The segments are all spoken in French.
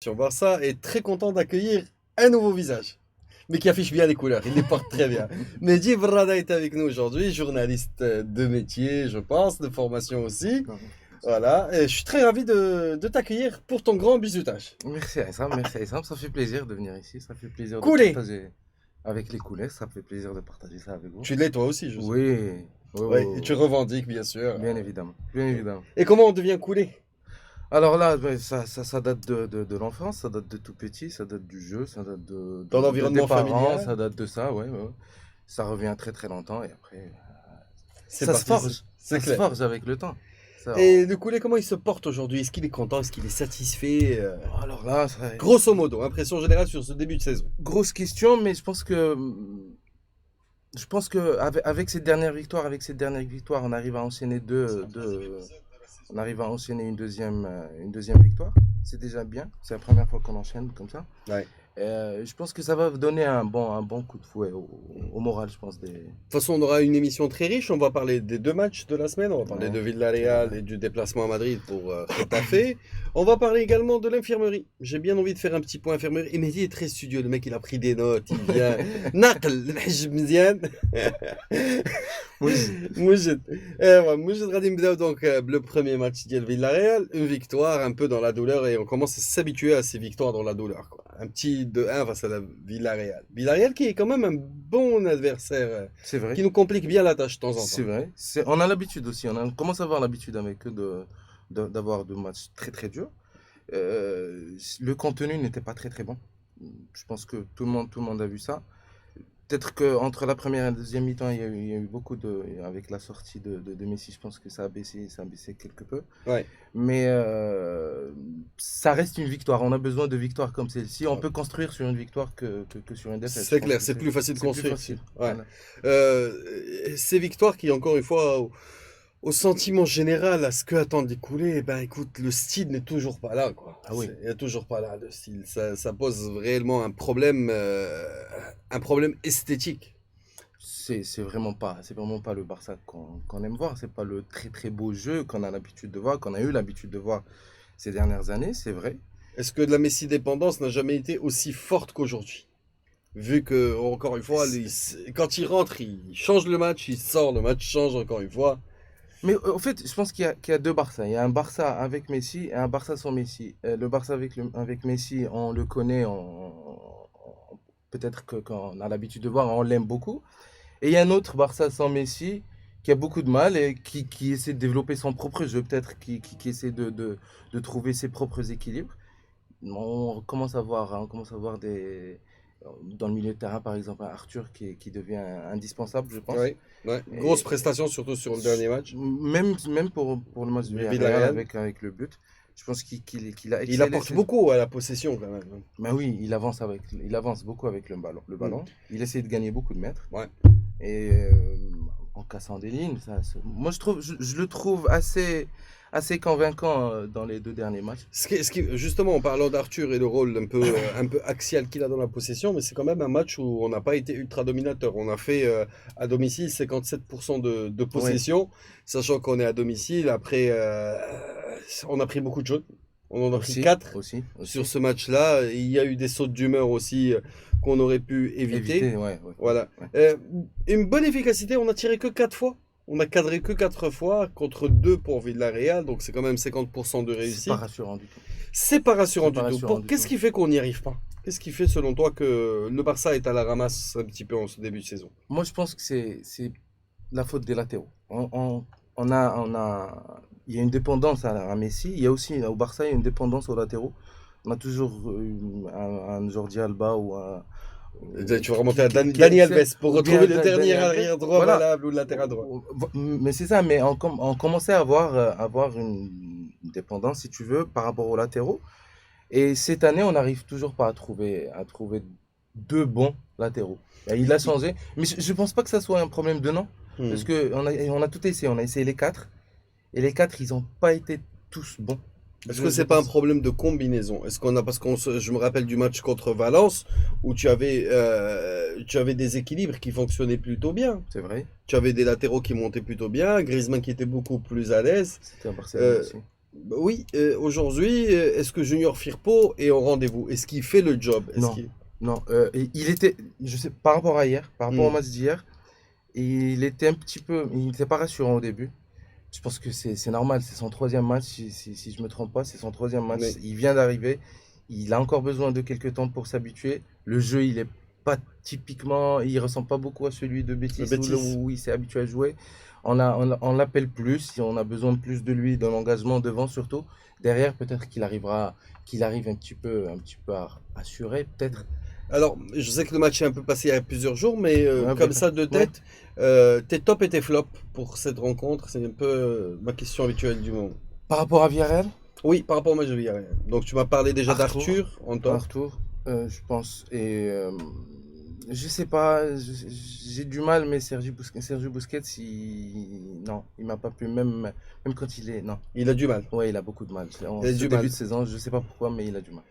Sur Barça est très content d'accueillir un nouveau visage, mais qui affiche bien les couleurs, il les porte très bien. Mehdi Brada est avec nous aujourd'hui, journaliste de métier, je pense, de formation aussi. Voilà, et je suis très ravi de t'accueillir pour ton grand bizutage. Merci Aïssam, ça fait plaisir de venir ici, ça fait plaisir de Coulé, partager avec les couleurs, ça fait plaisir de partager ça avec vous. tu l'es toi aussi, je sais. Oui, oui, Oui, oui, et oui, tu oui. revendiques bien sûr. Bien évidemment, bien évidemment. Et comment on devient coulé? Alors là, ben, ça date de l'enfance, ça date de tout petit, ça date du jeu, ça date Dans des l'environnement parents, familial? ça date de ça, ouais, ouais. Ça revient très très longtemps et après, C'est parti, c'est ça se clair. forge avec le temps. Ça, Et le coulé, comment il se porte aujourd'hui? Est-ce qu'il est content? Est-ce qu'il est satisfait? alors là, Grosso modo, impression générale sur ce début de saison. grosse question, mais je pense que avec cette dernière victoire, on arrive à enchaîner on arrive à enchaîner une deuxième victoire. C'est déjà bien. C'est la première fois qu'on enchaîne comme ça. Ouais. Je pense que ça va donner un bon coup de fouet au moral, je pense. De toute façon, on aura une émission très riche. On va parler des deux matchs de la semaine. On va parler Ouais, de Villarreal et du déplacement à Madrid pour Getafe. On va parler également de l'infirmerie. J'ai bien envie de faire un petit point infirmerie. Et Mehdi est très studieux. Le mec, il a pris des notes. Il vient. نقل الحجم مزيان. oui, موجد. ايوا موجد غادي نبداو donc le premier match ديال Villarreal, une victoire un peu dans la douleur et on commence à s'habituer à ces victoires dans la douleur quoi. Un petit 2-1 face à la Villarreal. Villarreal qui est quand même un bon adversaire c'est vrai. qui nous complique bien la tâche de temps en C'est temps. vrai. On a l'habitude aussi. On commence à avoir l'habitude avec eux d'avoir de matchs très très durs. Le contenu n'était pas très très bon. Je pense que tout le monde a vu ça. Peut-être qu'entre la première et la deuxième mi-temps, il y a eu beaucoup avec la sortie de Messi, je pense que ça a baissé quelque peu. Ouais. Mais ça reste une victoire. On a besoin de victoires comme celle-ci. On peut construire sur une victoire que sur une défaite. Je C'est pense clair, que c'est plus facile de c'est plus construire. facile. Ouais. Voilà. Ces victoires qui, encore une fois, au sentiment général, à ce que attendent les coulées, ben écoute, le style n'est toujours pas là, quoi. Ah oui. Il n'y a toujours pas là, le style. Ça pose réellement un problème esthétique. C'est vraiment pas le Barça qu'on aime voir. C'est pas le très très beau jeu qu'on a l'habitude de voir, qu'on a eu l'habitude de voir ces dernières années, c'est vrai. Est-ce que la Messi dépendance n'a jamais été aussi forte qu'aujourd'hui? Vu que, encore une fois, quand il rentre, il change le match, il sort, le match change encore une fois. Mais en fait, je pense qu'il y a deux Barça. Il y a un Barça avec Messi et un Barça sans Messi. Le Barça avec Messi, on le connaît, peut-être qu'on a l'habitude de voir, on l'aime beaucoup. Et il y a un autre Barça sans Messi qui a beaucoup de mal et qui essaie de développer son propre jeu, peut-être qui essaie de trouver ses propres équilibres. On commence à voir dans le milieu de terrain, par exemple, un Arthur qui devient indispensable, je pense. Ouais, ouais. Grosse prestation, surtout sur le dernier match. Même pour le match de Villarreal Villarreal. avec le but. Je pense qu'il a Il excellé. apporte beaucoup à la possession quand même. Mais oui, il avance beaucoup avec le ballon. Il essaie de gagner beaucoup de mètres. Ouais. Et en cassant des lignes, moi je le trouve assez convaincant dans les deux derniers matchs. Justement, en parlant d'Arthur et le rôle un peu axial qu'il a dans la possession, mais c'est quand même un match où on n'a pas été ultra dominateur. On a fait à domicile 57% de possession, sachant qu'on est à domicile. Après, on a pris beaucoup de jaunes. On en a pris 4 aussi. sur ce match-là. Il y a eu des sautes d'humeur aussi qu'on aurait pu éviter. Ouais. Voilà. Ouais. Une bonne efficacité, on a tiré que 4 fois. On a cadré que 4 fois contre 2 pour Villarreal, donc c'est quand même 50% de C'est réussite. pas rassurant du tout. C'est pas rassurant C'est pas du tout. rassurant du Qu'est-ce tout. qui fait qu'on n'y arrive pas? Qu'est-ce qui fait selon toi que le Barça est à la ramasse un petit peu en ce début de saison? Moi, je pense que c'est la faute des latéraux. Il y a une dépendance à Messi. Il y a aussi au Barça, il y a une dépendance aux latéraux. On a toujours un Jordi Alba ou un. Tu vas remonter à qui Dani excelle, Alves pour ou bien retrouver le Dani dernier Alves. arrière droit Voilà. valable ou le latéral droit. Mais c'est ça, mais on commençait à avoir une dépendance, si tu veux, par rapport aux latéraux. Et cette année, on n'arrive toujours pas à trouver deux bons latéraux. Et il a changé. Mais je pense pas que ça soit un problème de nom. Parce que on a tout essayé. On a essayé les quatre. Et les quatre, ils n'ont pas été tous bons. Est-ce que c'est pas un problème de combinaison? Est-ce qu'on a parce je me rappelle du match contre Valence où tu avais des équilibres qui fonctionnaient plutôt bien. C'est vrai. Tu avais des latéraux qui montaient plutôt bien, Griezmann qui était beaucoup plus à l'aise. C'était à Barcelone aussi. Bah oui, aujourd'hui, est-ce que Junior Firpo est au rendez-vous? Est-ce qu'il fait le job? Est-ce Non, qu'il... non. Et il était, je sais, par rapport à hier, par rapport au Hmm. match d'hier, il était un petit peu, il n'était pas rassurant au début. Je pense que c'est normal, c'est son troisième match, si je me trompe pas, c'est son troisième match. Mais Il vient d'arriver, il a encore besoin de quelques temps pour s'habituer. Le jeu, il est pas typiquement, il ressemble pas beaucoup à celui de le Betis bêtise. où il s'est habitué à jouer. On l'appelle plus, si on a besoin de plus de lui dans l'engagement devant surtout. Derrière, peut-être qu'il arrive un petit peu à assurer, peut-être. Alors, je sais que le match est un peu passé il y a plusieurs jours, mais Ouais, comme ça de ouais. tête, tes tops et tes flops pour cette rencontre, c'est un peu ma question habituelle du moment. Par rapport à Villarreal, Oui, par rapport au match de Villarreal. Donc, tu m'as parlé déjà Arthur, d'Arthur en top. Je pense. Et je sais pas, j'ai du mal, mais Sergio Busquets, non, il m'a pas plu, même quand il est. Non, Il a du mal. ouais, il a beaucoup de mal. En Il a ce du début mal. de saison, je sais pas pourquoi, mais il a du mal.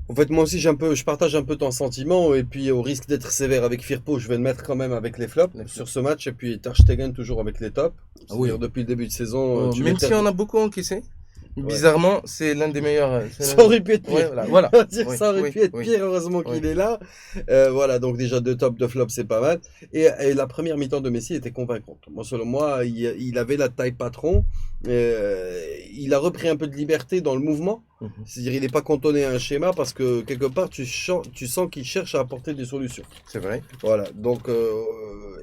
En fait, moi aussi, je partage un peu ton sentiment. Et puis, au risque d'être sévère avec Firpo, je vais le mettre quand même avec les flops Les sur flops. ce match. Et puis, Ter Stegen toujours avec les tops. Ah C'est-à-dire, oui. depuis le début de saison, tu mets Même Ter... si on a beaucoup encaissé, Ouais. bizarrement, c'est l'un des meilleurs. Ça aurait pu être Ouais, pire. voilà, voilà. On va dire que Oui, ça aurait oui, pu être oui, pire, heureusement oui. qu'il est là. Voilà, donc déjà deux tops, deux flops, c'est pas mal. Et la première mi-temps de Messi était convaincante. Moi, selon moi, il avait la taille patron. Il a repris un peu de liberté dans le mouvement. Mhm. C'est-à-dire, il n'est pas cantonné à un schéma parce que quelque part, tu sens qu'il cherche à apporter des solutions. C'est vrai. Voilà, donc,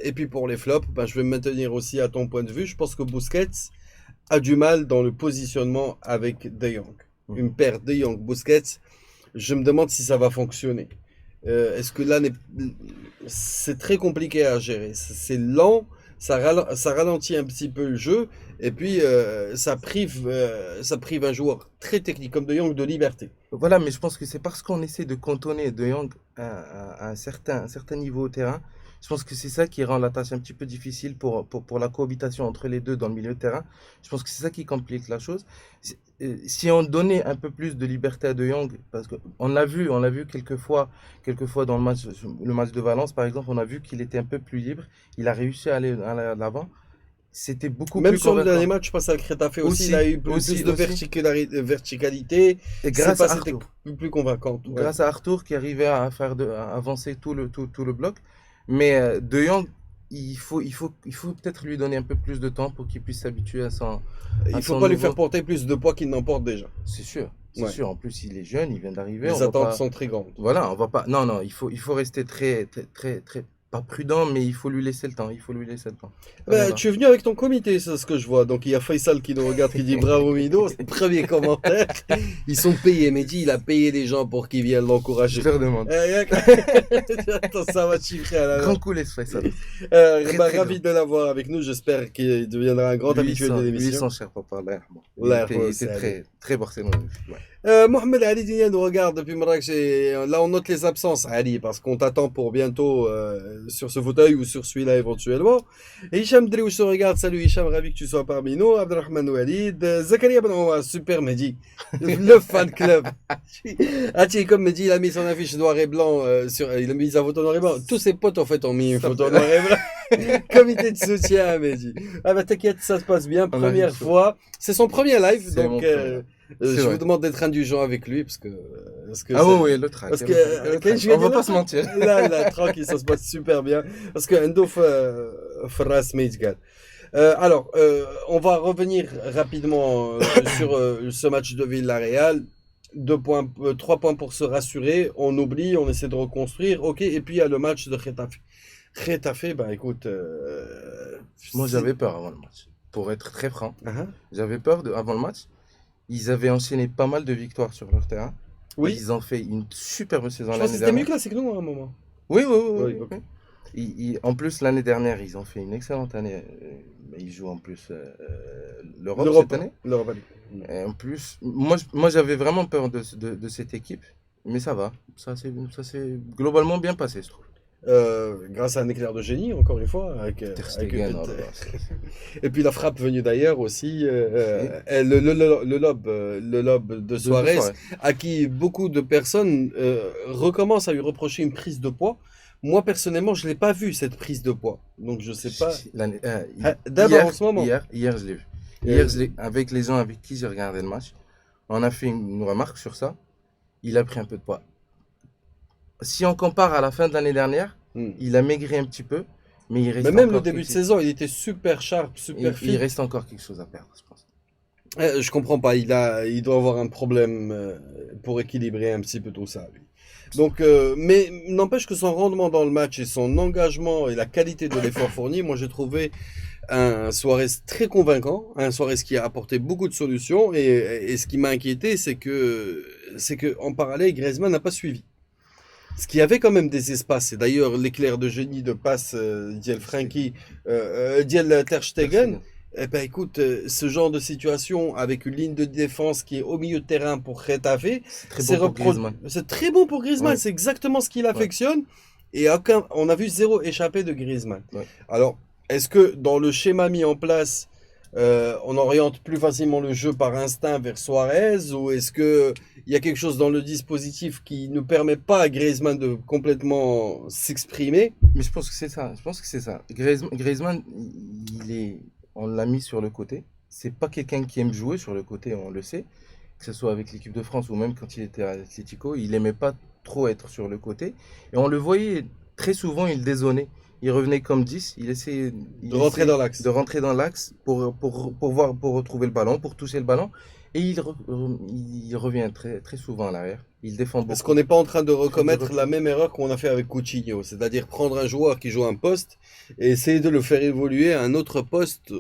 et puis pour les flops, ben, je vais me maintenir aussi à ton point de vue. Je pense que Busquets a du mal dans le positionnement avec De Jong. Une Mhm. paire De Jong-Busquets, je me demande si ça va fonctionner. Est-ce que là, c'est très compliqué à gérer. C'est lent, ça ralentit un petit peu le jeu, et puis ça prive un joueur très technique comme De Jong de liberté. Voilà, mais je pense que c'est parce qu'on essaie de cantonner De Jong à un certain niveau au terrain. Je pense que c'est ça qui rend la tâche un petit peu difficile pour la cohabitation entre les deux dans le milieu de terrain. Je pense que c'est ça qui complique la chose. Si on donnait un peu plus de liberté à De Jong, parce on l'a vu quelques fois dans le match de Valence, par exemple, on a vu qu'il était un peu plus libre. Il a réussi à aller à l'avant. C'était beaucoup Même plus sur le dernier convaincant. match, je pense à Cretafe aussi, il Aussi, a eu plus aussi, de aussi. verticalité. Et C'est grâce pas, à c'était Arthur. plus convaincant. Ouais. Grâce à Arthur qui arrivait à avancer tout le bloc. Mais De Jong, il faut peut-être lui donner un peu plus de temps pour qu'il puisse s'habituer à Il faut son pas lui faire nouveau. porter plus de poids qu'il n'en porte déjà. C'est sûr, c'est Ouais. sûr. En plus, il est jeune, il vient d'arriver. On Les va attentes pas. sont très grandes. Voilà, on va pas. Non, non, il faut rester très, pas prudent, mais il faut lui laisser le temps. Il faut lui laisser le temps. Ça Ben, viendra. tu es venu avec ton comité, c'est ce que je vois. Donc il y a Faisal qui nous regarde, qui dit bravo Mido, c'est le premier commentaire. Ils sont payés, Mehdi, il a payé les gens pour qu'ils viennent Je l'encourager. leur demande. Attends, ça va chiffrer à la main. Grand coup, laisse faire ça. Très, très Ravi grand. de l'avoir avec nous, j'espère qu'il deviendra un grand habitué de Lui, l'émission. son cher papa, là, bon. Allah Il yarhamou, était Saadi. très Barcelone. Ouais. Mohamed Ali Dina nous regarde depuis Marrakech et là on note les absences, Ali, parce qu'on t'attend pour bientôt sur ce fauteuil ou sur celui-là éventuellement. Et Hicham Driouche se regarde, salut Hicham, ravi que tu sois parmi nous. Abdelrahman Walid, Zakaria Ben Omar, super Mehdi, le fan club. Ah tiens, comme Mehdi, il a mis son affiche noir et blanc, il a mis sa photo noir et blanc. Tous ses potes en fait ont mis une Ça photo fait- noir et blanc. Comité de soutien à Mehdi. Ah bah t'inquiète, ça se passe bien, On a première vu ça. fois. C'est son premier live, C'est mon donc premier. C'est je vous vrai. demande d'être indulgent avec lui parce que Ah oui, oui, le track. parce que Le track. je vais On va dire pas se mentir. là tranquille, ça se passe super bien parce que عنده فراس ما يتقال. Alors, on va revenir rapidement sur ce match de Villarreal. 2 points, 3 points pour se rassurer. On oublie, on essaie de reconstruire. Ok, et puis il y a le match de Getafe. Getafe, bah écoute, Moi, j'avais peur avant le match. Pour être très franc, Hein. j'avais peur avant le match. Ils avaient enchaîné pas mal de victoires sur leur terrain. Oui, Ils ont fait une superbe saison je pense que l'année c'était mieux dernière. classé que nous à un moment. Oui, oui, oui, Oui, oui, ok. oui. En plus, l'année dernière, ils ont fait une excellente année. Ils jouent en plus l'Europe cette année. L'Europa League. Et en plus, moi j'avais vraiment peur de cette équipe. Mais ça va. Ça s'est globalement bien passé, je trouve. Grâce à un éclair de génie, encore une fois. Ter Stegen, oh là là, Et puis la frappe venue d'ailleurs aussi. Et le lob de de Suarez, Suarez. à qui beaucoup de personnes recommencent à lui reprocher une prise de poids. Moi, personnellement, je ne l'ai pas vu, cette prise de poids. Donc, je sais pas. Si, si, D'abord, en ce moment. Hier, je l'ai vu. Hier, avec les gens avec qui j'ai regardé le match, on a fait une remarque sur ça. Il a pris un peu de poids. Si on compare à la fin de l'année dernière, il a maigri un petit peu, mais il reste Mais même le encore début de quelque- saison, il était super sharp, super il fit. reste encore quelque chose à perdre, je pense. Je comprends pas, il doit avoir un problème pour équilibrer un petit peu tout ça, lui. Donc, mais n'empêche que son rendement dans le match et son engagement et la qualité de l'effort fourni, moi j'ai trouvé un Suarez très convaincant, un Suarez qui a apporté beaucoup de solutions et ce qui m'a inquiété, c'est que en parallèle, Griezmann n'a pas suivi. Ce qui avait quand même des espaces, et d'ailleurs l'éclair de génie de passe d'Iel Frankie, d'Iel Ter Stegen, eh ben écoute, ce genre de situation avec une ligne de défense qui est au milieu de terrain pour Retafe, C'est très bon pour Griezmann. c'est très bon pour Griezmann, Ouais. c'est exactement ce qu'il Ouais. affectionne, et on a vu zéro échappé de Griezmann. Ouais. Alors, est-ce que dans le schéma mis en place, on oriente plus facilement le jeu par instinct vers Suarez, ou est-ce que il y a quelque chose dans le dispositif qui ne permet pas à Griezmann de complètement s'exprimer? Mais je pense que c'est ça. Je pense que c'est ça. Griezmann, on l'a mis sur le côté. C'est pas quelqu'un qui aime jouer sur le côté, on le sait. Que ce soit avec l'équipe de France ou même quand il était à Atlético, il aimait pas trop être sur le côté. Et on le voyait très souvent, il dézonnait. Il revenait comme 10, il essayait De rentrer dans l'axe. de rentrer dans l'axe pour retrouver le ballon, pour toucher le ballon. Et il revient très, très souvent à l'arrière. Il défend Est-ce beaucoup. qu'on n'est pas en train de recommettre la même erreur qu'on a fait avec Coutinho, c'est-à-dire prendre un joueur qui joue un poste et essayer de le faire évoluer à un autre poste.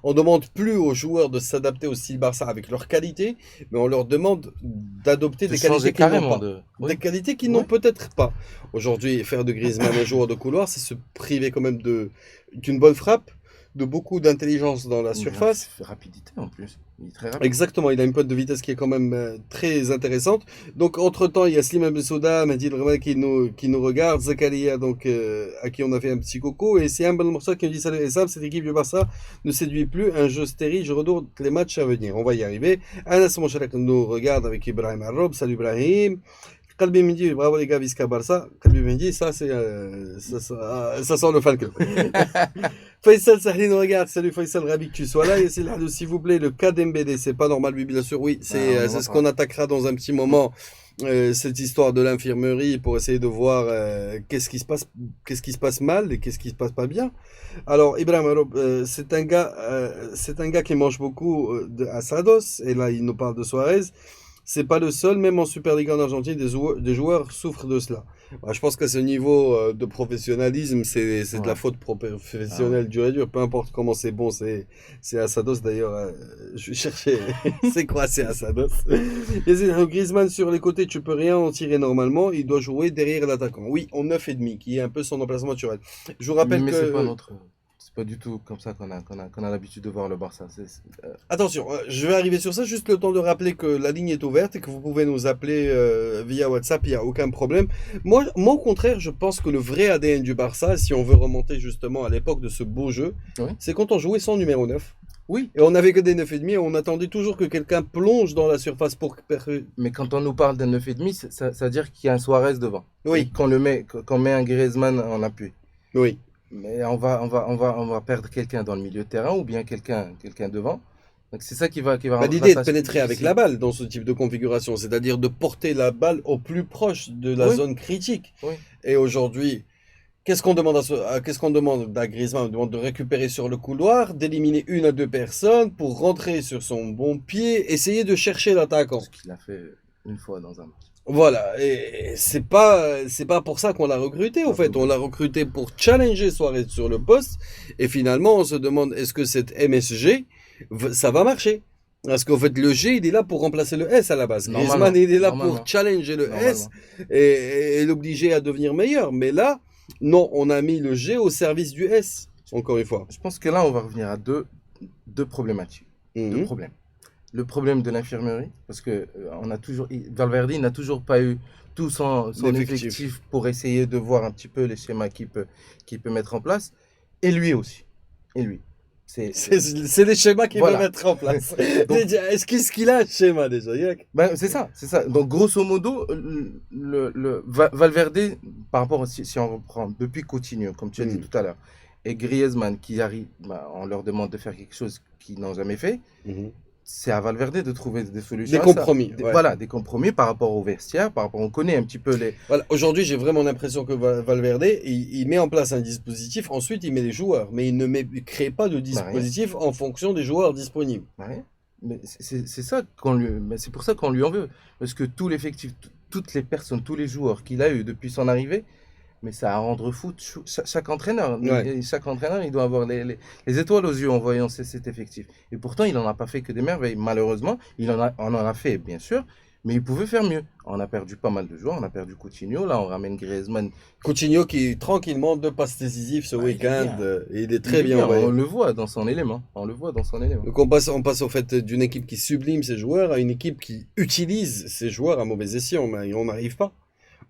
On demande plus aux joueurs de s'adapter au style Barça avec leurs qualités, mais on leur demande d'adopter De des changer qualités qu'ils n'ont carrément pas. de. Des Oui. qualités qu'ils n'ont Ouais. peut-être pas. Aujourd'hui, faire de Griezmann un joueur de couloir, c'est se priver quand même d'une bonne frappe, de beaucoup d'intelligence dans la Une surface. rapidité en plus. Il est très rapide. Exactement, il a une pointe de vitesse qui est quand même très intéressante. Donc, entre-temps, il y a Slimane Bessouda, Mehdi El Ramadan qui nous regarde, Zakaria, donc, à qui on a fait un petit coco, et c'est un bon morceau qui nous dit salut Essam, cette équipe du Barça ne séduit plus, un jeu stérile, je redoute les matchs à venir. On va y arriver. Anas Mouchalak nous regarde avec Ibrahim Arrob, salut Ibrahim. Kalbi Mendy, bravo les gars, Visca Barça. Kalbi Mendy, ça c'est ça sent le Falcon. Faisal Sahli nous regarde, salut Faisal, ravi que tu sois là. Et c'est là, s'il vous plaît, le cas d'Mbd, c'est pas normal, oui, bien sûr, oui, c'est ce qu'on attaquera dans un petit moment. Cette histoire de l'infirmerie pour essayer de voir qu'est-ce qui se passe mal et qu'est-ce qui se passe pas bien. Alors Ibrahim Aroub, c'est un gars qui mange beaucoup de Asados et là il nous parle de Suarez. C'est pas le seul, même en Superliga en Argentine, des joueurs souffrent de cela. Bah, je pense qu'à ce niveau de professionnalisme, c'est de la faute professionnelle dure et dure. Peu importe comment c'est bon, c'est Asados d'ailleurs. Je vais chercher. C'est quoi, c'est Asados? Griezmann sur les côtés, tu peux rien en tirer normalement. Il doit jouer derrière l'attaquant. Oui, en 9,5, qui est un peu son emplacement naturel. Je vous rappelle mais que. c'est pas du tout comme ça qu'on a l'habitude de voir le Barça. Attention, je vais arriver sur ça, juste le temps de rappeler que la ligne est ouverte et que vous pouvez nous appeler via WhatsApp, il n'y a aucun problème. Moi, au contraire, je pense que le vrai ADN du Barça, si on veut remonter justement à l'époque de ce beau jeu, Oui. c'est quand on jouait sans numéro 9. Oui. Et on n'avait que des 9,5 et on attendait toujours que quelqu'un plonge dans la surface pour... Mais quand on nous parle d'un 9,5, ça veut dire qu'il y a un Suarez devant. Oui. Et qu'on met un Griezmann en appui. Oui. Mais on va perdre quelqu'un dans le milieu de terrain ou bien quelqu'un devant. Donc c'est ça qui va l'idée est de pénétrer avec la balle dans ce type de configuration, c'est-à-dire de porter la balle au plus proche de la zone critique. Oui. Et aujourd'hui, qu'est-ce qu'on demande à Griezmann? On demande de récupérer sur le couloir, d'éliminer 1 à 2 personnes pour rentrer sur son bon pied, essayer de chercher l'attaquant. Ce qu'il a fait une fois dans un match. Voilà, et c'est pas pour ça qu'on l'a recruté, en fait. On l'a recruté pour challenger Suarez sur le poste, et finalement, on se demande, est-ce que cette MSG, ça va marcher? Parce qu'en fait, le G, il est là pour remplacer le S à la base. Griezmann, il est là pour challenger le S et l'obliger à devenir meilleur. Mais là, non, on a mis le G au service du S, encore une fois. Je pense que là, on va revenir à deux problématiques. Deux problèmes. Le problème de l'infirmerie, parce que Valverde n'a toujours pas eu tout son effectif pour essayer de voir un petit peu les schémas qu'il peut mettre en place. Et lui aussi. C'est les schémas qu'il va mettre en place. Est-ce qu'il a un schéma déjà? C'est ça. Donc grosso modo, Valverde, par rapport si on reprend depuis Coutinho, comme tu as dit tout à l'heure, et Griezmann qui arrive, on leur demande de faire quelque chose qu'ils n'ont jamais fait, c'est à Valverde de trouver des solutions. Des compromis. Ouais. Voilà, des compromis par rapport au vestiaire, on connaît un petit peu les. Voilà. Aujourd'hui, j'ai vraiment l'impression que Valverde, il met en place un dispositif, ensuite il met les joueurs, mais il ne crée pas de dispositif en fonction des joueurs disponibles. Mais c'est ça c'est pour ça qu'on lui en veut. Parce que tout l'effectif, toutes les personnes, tous les joueurs qu'il a eu depuis son arrivée, mais ça à rendre fou chaque entraîneur. Ouais. Chaque entraîneur, il doit avoir les étoiles aux yeux en voyant cet effectif. Et pourtant, il n'en a pas fait que des merveilles. Malheureusement, on en a fait, bien sûr, mais il pouvait faire mieux. On a perdu pas mal de joueurs. On a perdu Coutinho. Là, on ramène Griezmann. Coutinho qui, tranquillement, deux passes décisives ce week-end. Et il est très bien. On le voit dans son élément. Donc, on passe au fait d'une équipe qui sublime ses joueurs à une équipe qui utilise ses joueurs à mauvais escient. Mais on n'arrive pas.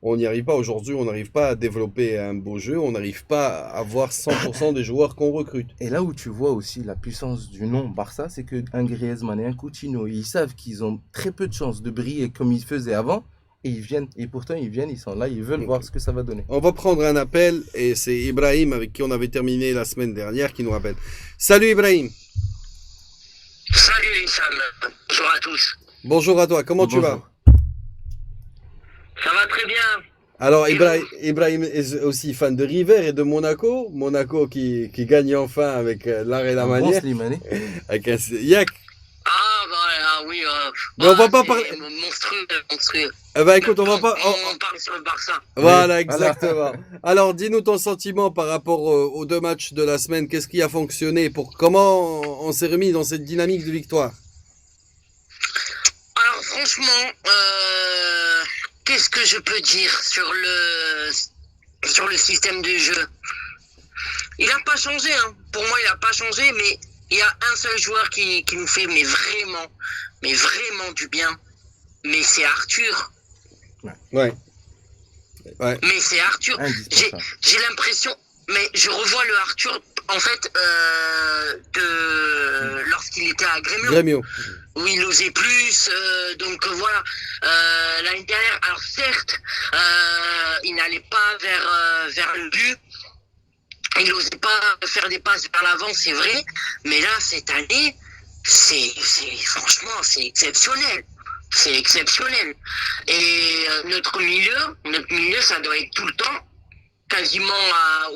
On n'y arrive pas aujourd'hui, on n'arrive pas à développer un beau jeu, on n'arrive pas à avoir 100% des joueurs qu'on recrute. Et là où tu vois aussi la puissance du nom Barça, c'est qu'un Griezmann et un Coutinho, ils savent qu'ils ont très peu de chances de briller comme ils faisaient avant, et ils viennent, et pourtant ils viennent, ils sont là, ils veulent voir ce que ça va donner. On va prendre un appel, et c'est Ibrahim avec qui on avait terminé la semaine dernière qui nous rappelle. Salut Ibrahim. Salut Sam, bonjour à tous. Bonjour à toi, comment tu vas? Ça va très bien. Alors, Ibrahim est aussi fan de River et de Monaco. Monaco qui gagne enfin avec l'art et la manière. Avec un yak. Oui. Mais on va pas parler. Monstrueux. Eh ben, écoute, on va pas. On parle sur le Barça. Voilà, exactement. Alors, dis-nous ton sentiment par rapport aux deux matchs de la semaine. Qu'est-ce qui a fonctionné comment on s'est remis dans cette dynamique de victoire? Alors, franchement, qu'est-ce que je peux dire sur le système de jeu? Il n'a pas changé, hein. Pour moi, il n'a pas changé, mais il y a un seul joueur qui nous fait vraiment du bien. Mais c'est Arthur. Ouais. Mais c'est Arthur. J'ai l'impression, mais je revois le Arthur, en fait, lorsqu'il était à Grêmio. Où il osait plus, donc voilà. L'année dernière, alors certes, il n'allait pas vers le but, il n'osait pas faire des passes vers l'avant, c'est vrai, mais là, cette année, franchement, c'est exceptionnel. C'est exceptionnel. Et notre milieu, ça doit être tout le temps, quasiment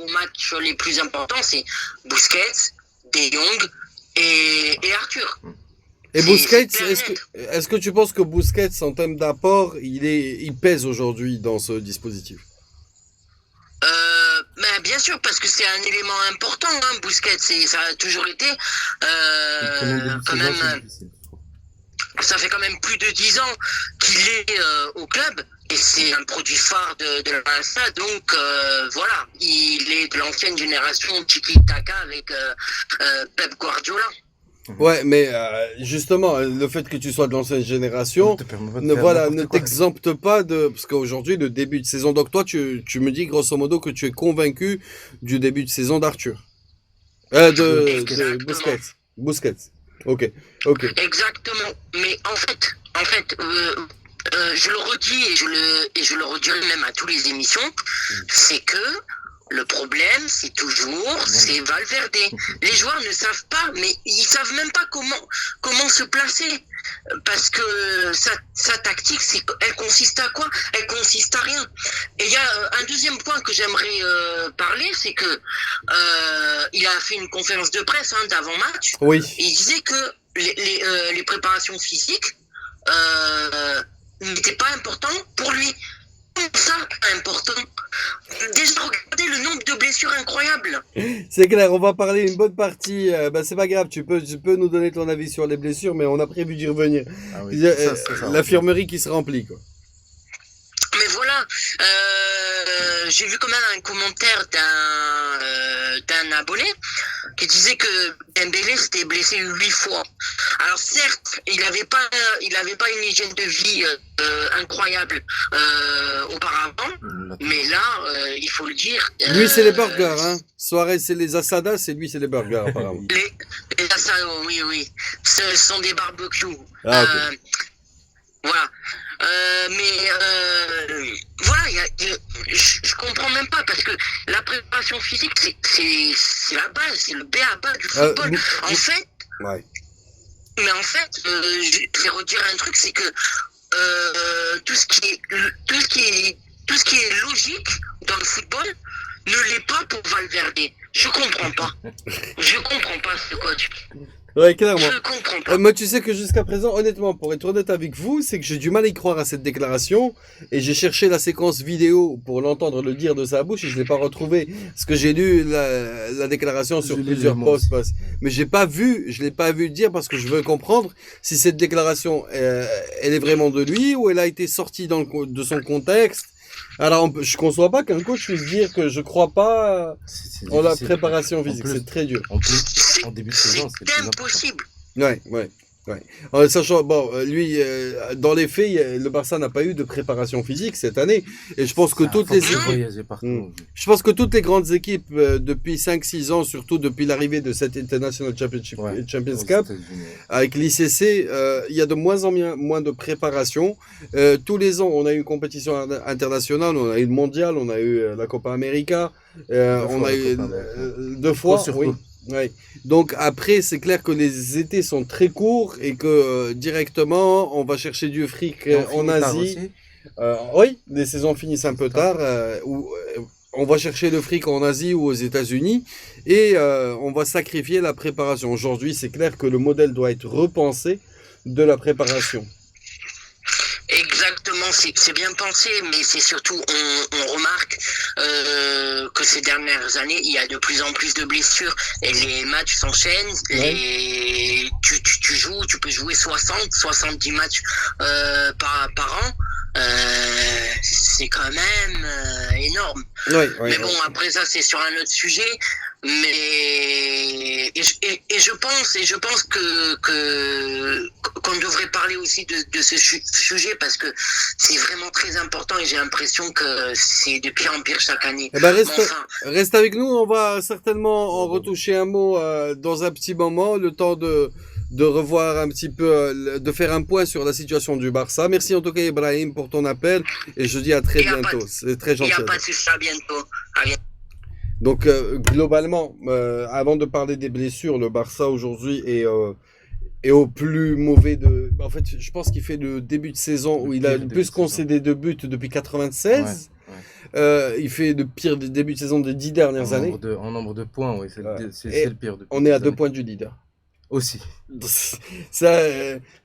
aux matchs les plus importants, c'est Busquets, De Jong et Arthur. Et Busquets, est-ce que tu penses que Busquets, en termes d'apport, il pèse aujourd'hui dans ce dispositif? Bien sûr, parce que c'est un élément important, hein, Busquets, ça a toujours été. Quand même, ça fait quand même plus de 10 ans qu'il est au club, et c'est un produit phare de la Barça, donc voilà, il est de l'ancienne génération Tiki-Taka avec Pep Guardiola. Ouais, mais justement, le fait que tu sois de l'ancienne génération ne t'exempte pas parce qu'aujourd'hui, le début de saison, donc toi, tu me dis grosso modo que tu es convaincu du début de saison d'Arthur. De Busquets. Ok. Exactement. Mais en fait, je le redis et je le redirai même à toutes les émissions, c'est que le problème, c'est Valverde. Les joueurs ne savent pas, mais ils savent même pas comment se placer. Parce que sa tactique, elle consiste à quoi? Elle consiste à rien. Et il y a un deuxième point que j'aimerais parler, c'est que il a fait une conférence de presse d'avant-match. Oui. Et il disait que les préparations physiques n'étaient pas importantes pour lui. Ça important. Déjà, regardez le nombre de blessures incroyables. C'est clair, on va parler une bonne partie. C'est pas grave, tu peux nous donner ton avis sur les blessures, mais on a prévu d'y revenir. Ah oui, l'infirmerie qui se remplit, quoi. Mais voilà, j'ai vu quand même un commentaire d'un abonné qui disait que Dembélé s'était blessé 8 fois. Alors certes, il n'avait pas une hygiène de vie incroyable auparavant, mais là, il faut le dire. Lui, c'est les burgers, hein. Soirée, c'est les asadas, et lui, c'est les burgers, apparemment. Les asadas, oui. Ce sont des barbecues. Ah, ok. Voilà. Voilà, je comprends même pas, parce que la préparation préparation physique, c'est la base, c'est le B à bas du football. En fait, ouais. Mais en fait, je vais redire un truc, c'est que tout ce qui est logique dans le football ne l'est pas pour Valverde. Je comprends pas. Je comprends pas ce coach. Ouais, clairement. Je comprends pas. Moi, tu sais que jusqu'à présent, honnêtement, pour être honnête avec vous, c'est que j'ai du mal à y croire à cette déclaration. Et j'ai cherché la séquence vidéo pour l'entendre le dire de sa bouche et je l'ai pas retrouvé. Parce que j'ai lu la déclaration sur plusieurs posts. Mais je l'ai pas vu dire parce que je veux comprendre si cette déclaration, elle est vraiment de lui ou elle a été sortie de son contexte. Alors, je conçois pas qu'un coach puisse dire que je crois pas en la préparation physique. C'est très dur. En début de saison, c'est impossible. Ouais. En sachant, lui, dans les faits, le Barça n'a pas eu de préparation physique cette année. Et je pense que je pense que toutes les grandes équipes depuis 5-6 ans, surtout depuis l'arrivée de cette International Champions Cup, avec l'ICC, il y a de moins en moins de préparation. Tous les ans, on a eu une compétition internationale, on a eu le mondial, on a eu la Copa América, on a eu 2 fois. Oui. Ouais. Donc après, c'est clair que les étés sont très courts et que directement, on va chercher du fric en Asie. Oui, les saisons finissent un peu tard. On va chercher le fric en Asie ou aux États-Unis et on va sacrifier la préparation. Aujourd'hui, c'est clair que le modèle doit être repensé de la préparation. Exactement, c'est bien pensé, mais c'est surtout, on remarque que ces dernières années, il y a de plus en plus de blessures et les matchs s'enchaînent. Et tu joues, tu peux jouer 70 matchs par an. C'est quand même énorme. Mais bon, après ça, c'est sur un autre sujet. Mais je pense qu'on devrait parler aussi de ce sujet parce que c'est vraiment très important et j'ai l'impression que c'est de pire en pire chaque année. Eh ben reste avec nous, on va certainement en retoucher un mot dans un petit moment, le temps de revoir un petit peu, de faire un point sur la situation du Barça. Merci en tout cas Ibrahim pour ton appel et je dis à très bientôt. C'est très gentil. Il n'y a pas de souci, à bientôt. Donc globalement, avant de parler des blessures, le Barça aujourd'hui est au plus mauvais de. En fait, je pense qu'il fait le début de saison où il a le plus concédé de buts depuis 96. Il fait le pire début de saison des 10 dernières années. En nombre de points, oui, c'est le pire. On est à 2 points du leader. Aussi. Ça,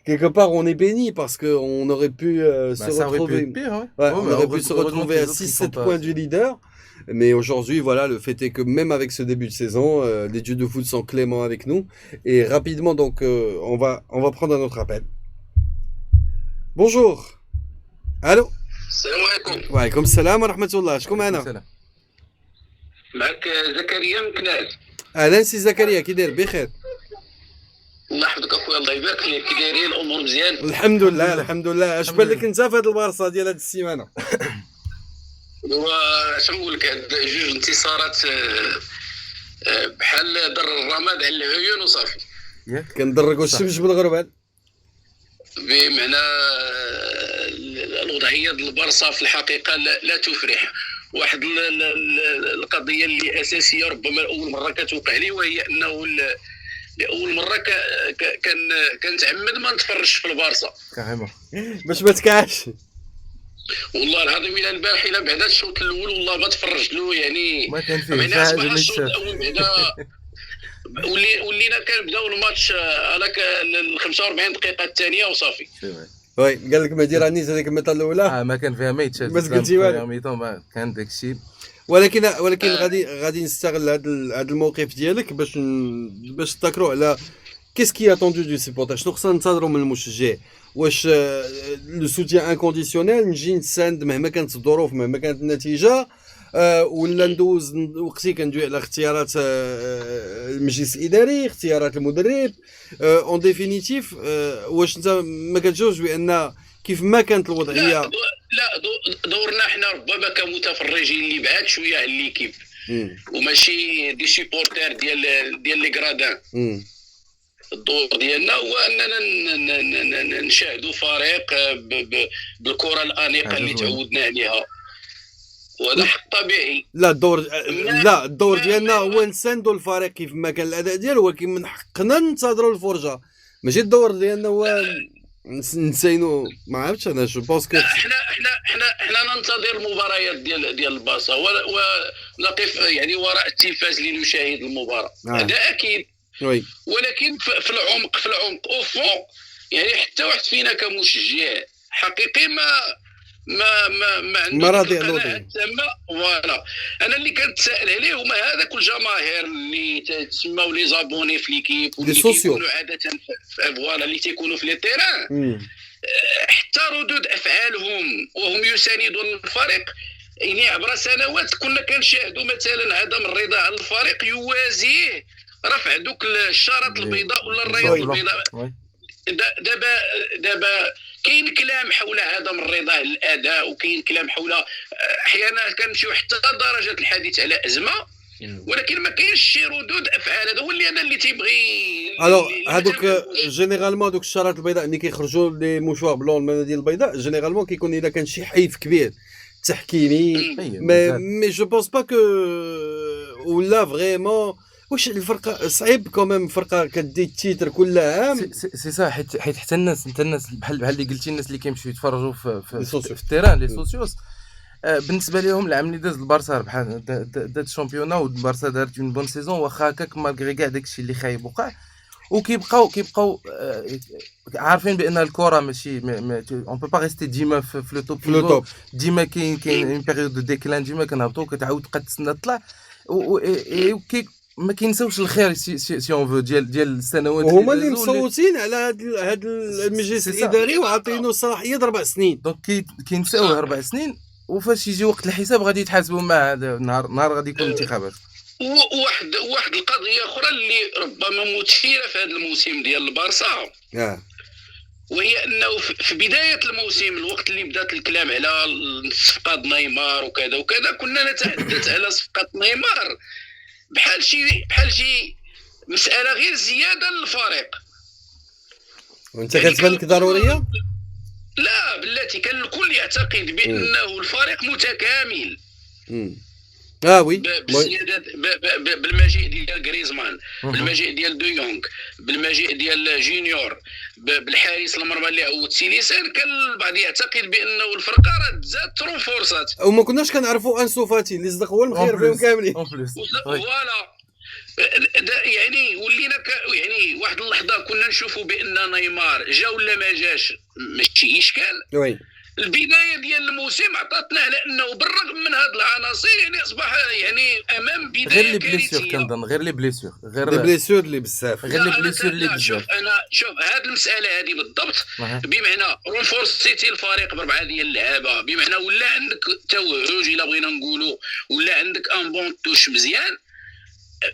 quelque part, on est béni parce qu'on aurait pu se retrouver. Aurait pu être pire, on aurait pu se retrouver à 6-7 points du leader. Mais aujourd'hui, voilà, le fait est que même avec ce début de saison, les dieux de foot sont cléments avec nous. Et rapidement, donc, on va prendre un autre appel. Bonjour. Allô. Salam alaikum. Wa alaykoum salam wa rahmatullah. شكون معنا؟ معك زكريا من كناز. أهلا سي زكريا كي داير بخير؟ الله يحفظك اخويا الله يبارك فيك كي دايرين الامور مزيان؟ الحمد لله اش بان لك انت في هذا البارصه ديال هذه السيمانه؟ واش نقول لك هاد جوج انتصارات بحال در الرماد على العيون وصافي. كندرقوا الشمس بالغربال. بمعنى الوضعيه ديال البارصه في الحقيقه لا تفرح. واحد القضيه اللي اساسيه ربما اول مره كتوقع لي وهي انه لاول مره كنتعمد ما نتفرجش في البارصه كاريمون باش ما تكعش. والله العظيم الى البارح الى بعد الشوط الاول والله ما تفرجت له يعني ما كان فيه حاجه الشوط الاول بعدا ولينا كنبداو الماتش على ال 45 دقيقه الثانيه وصافي. وي قال لك مدير انيس هذيك الميطه الاولى ما كان فيها ما يتشاف ما قلتي والو ميطه كان داكشي. ولكن غادي نستغل هذا الموقف ديالك باش تذكروا على كيسكي اتوندو دو سيبورتاج. شنو خصنا ننتظروا من المشجع؟ واش لو سوتيان انكونديسيونيل نجي نساند مهما كانت الظروف مهما كانت النتيجه ولا ندوز وقتي كندوي على اختيارات المجلس الاداري اختيارات المدرب اون ديفينيتيف واش انت ما كتجوز بان كيف ما كانت الوضعيه لا دورنا حنا ربما كمتفرجين اللي بعاد شويه على ليكيب وماشي دي سيبورتير ديال لي غرادان. الدور ديالنا هو اننا نشاهدوا فريق بالكره الانيقه اللي تعودنا عليها وهذا حق طبيعي. لا الدور ديالنا هو نساندو الفريق كيف ما كان الاداء ديالو، ولكن من حقنا ننتظروا الفرجه، ماشي الدور ديالنا هو نسينو. ما عرفتش انا جو بونس كو احنا ننتظر المباريات ديال البارسا ونقف يعني وراء التلفاز لنشاهد المباراه. هذا اكيد. وي. ولكن في العمق او فون يعني حتى واحد فينا كمشجع حقيقي ما عنده راضي القناعه التامه. فوالا انا اللي كنتسائل عليه هما هذاك الجماهير اللي تسموا لي زابوني في ليكيب واللي كيكونوا عاده فوالا اللي تيكونوا في لي تيران، حتى ردود افعالهم وهم يساندون الفريق يعني عبر سنوات كنا كنشاهدوا مثلا عدم الرضا عن الفريق يوازيه رفع دوك الشارات البيضاء ولا الرايات البيضاء. دابا كاين كلام حول عدم الرضا عن الاداء، وكاين كلام حول احيانا كنمشيو حتى درجه الحديث على ازمه، ولكن ما كاينش شي ردود افعال. هذا هو اللي تيبغي. الوغ هذوك جينيرالمون دوك الشارات البيضاء ملي كيخرجوا لي موشوار بلون المناديل البيضاء جينيرالمون كيكون الا كان شي حيف كبير تحكيمي. مي جو بونس با كو ولا فريمون واش الفرقه صعيب كوميم فرقه كدي التيتر كل عام. سي سا حيت حتى الناس بحال اللي قلتي الناس اللي كيمشيو يتفرجوا في التيران لي سوسيوس بالنسبه لهم العام اللي داز البارسا ربح دات الشامبيونا والبارسا دارت اون بون سيزون واخا هكاك مالغري كاع داكشي اللي خايب وقع، وكيبقاو عارفين بان الكره ماشي اون بو با ريستي ديما في لو توب ديما كاين اون بيريود دو ديكلان ديما كنهبطوا كتعاود تبقى تسنى تطلع ما كينساوش الخير سي اون فو ديال السنوات هما اللي مصوتين على هذا المجلس الاداري وعاطينه صلاحيه 4 سنين. دونك كينساوه 4 سنين وفاش يجي وقت الحساب غادي يتحاسبوا مع نهار غادي يكون انتخابات. واحد القضيه اخرى اللي ربما مثيره في هذا الموسم ديال البارسا وهي انه في بدايه الموسم الوقت اللي بدات الكلام على صفقه نيمار وكذا كنا نتحدث على صفقه نيمار بحال شي مساله غير زياده للفريق. وانت كتبان لك ضروريه؟ لا بلاتي كان الكل يعتقد بانه الفريق متكامل. وي بالزيادات بالمجيء ديال غريزمان، بالمجيء ديال دو يونغ، بالمجيء ديال جونيور، بالحارس المرمى اللي عود سيليسان، كان البعض يعتقد بانه الفرقه راه تزاد تروفورسات وما كناش كنعرفوا انسو فاتي اللي صدق هو المخير فيهم كاملين. فوالا يعني ولينا يعني واحد اللحظه كنا نشوفوا بان نيمار جا ولا ما جاش ماشي اشكال. وي البدايه ديال الموسم عطاتنا على انه بالرغم من هذه العناصر يعني اصبح يعني امام بدايه غير لي بليسيور كنظن غير لي بليسيور اللي بزاف انا شوف هذه المساله هذه بالضبط بمعنى رونفورسيتي الفريق بربعه ديال اللعابه، بمعنى ولا عندك توهج الا بغينا نقولوا، ولا عندك ان بون توش مزيان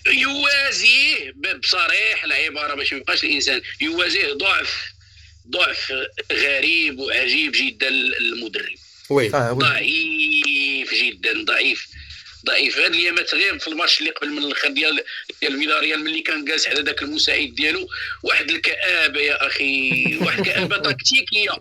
يوازيه بصريح العباره باش ما يبقاش الانسان يوازيه ضعف غريب وعجيب جدا المدرب. ضعيف جدا ضعيف هاد الايامات غير في الماتش اللي قبل من الاخر ديال فيلاريال ملي كان جالس على داك المساعد ديالو واحد الكآبه يا اخي، واحد الكآبه تكتيكيه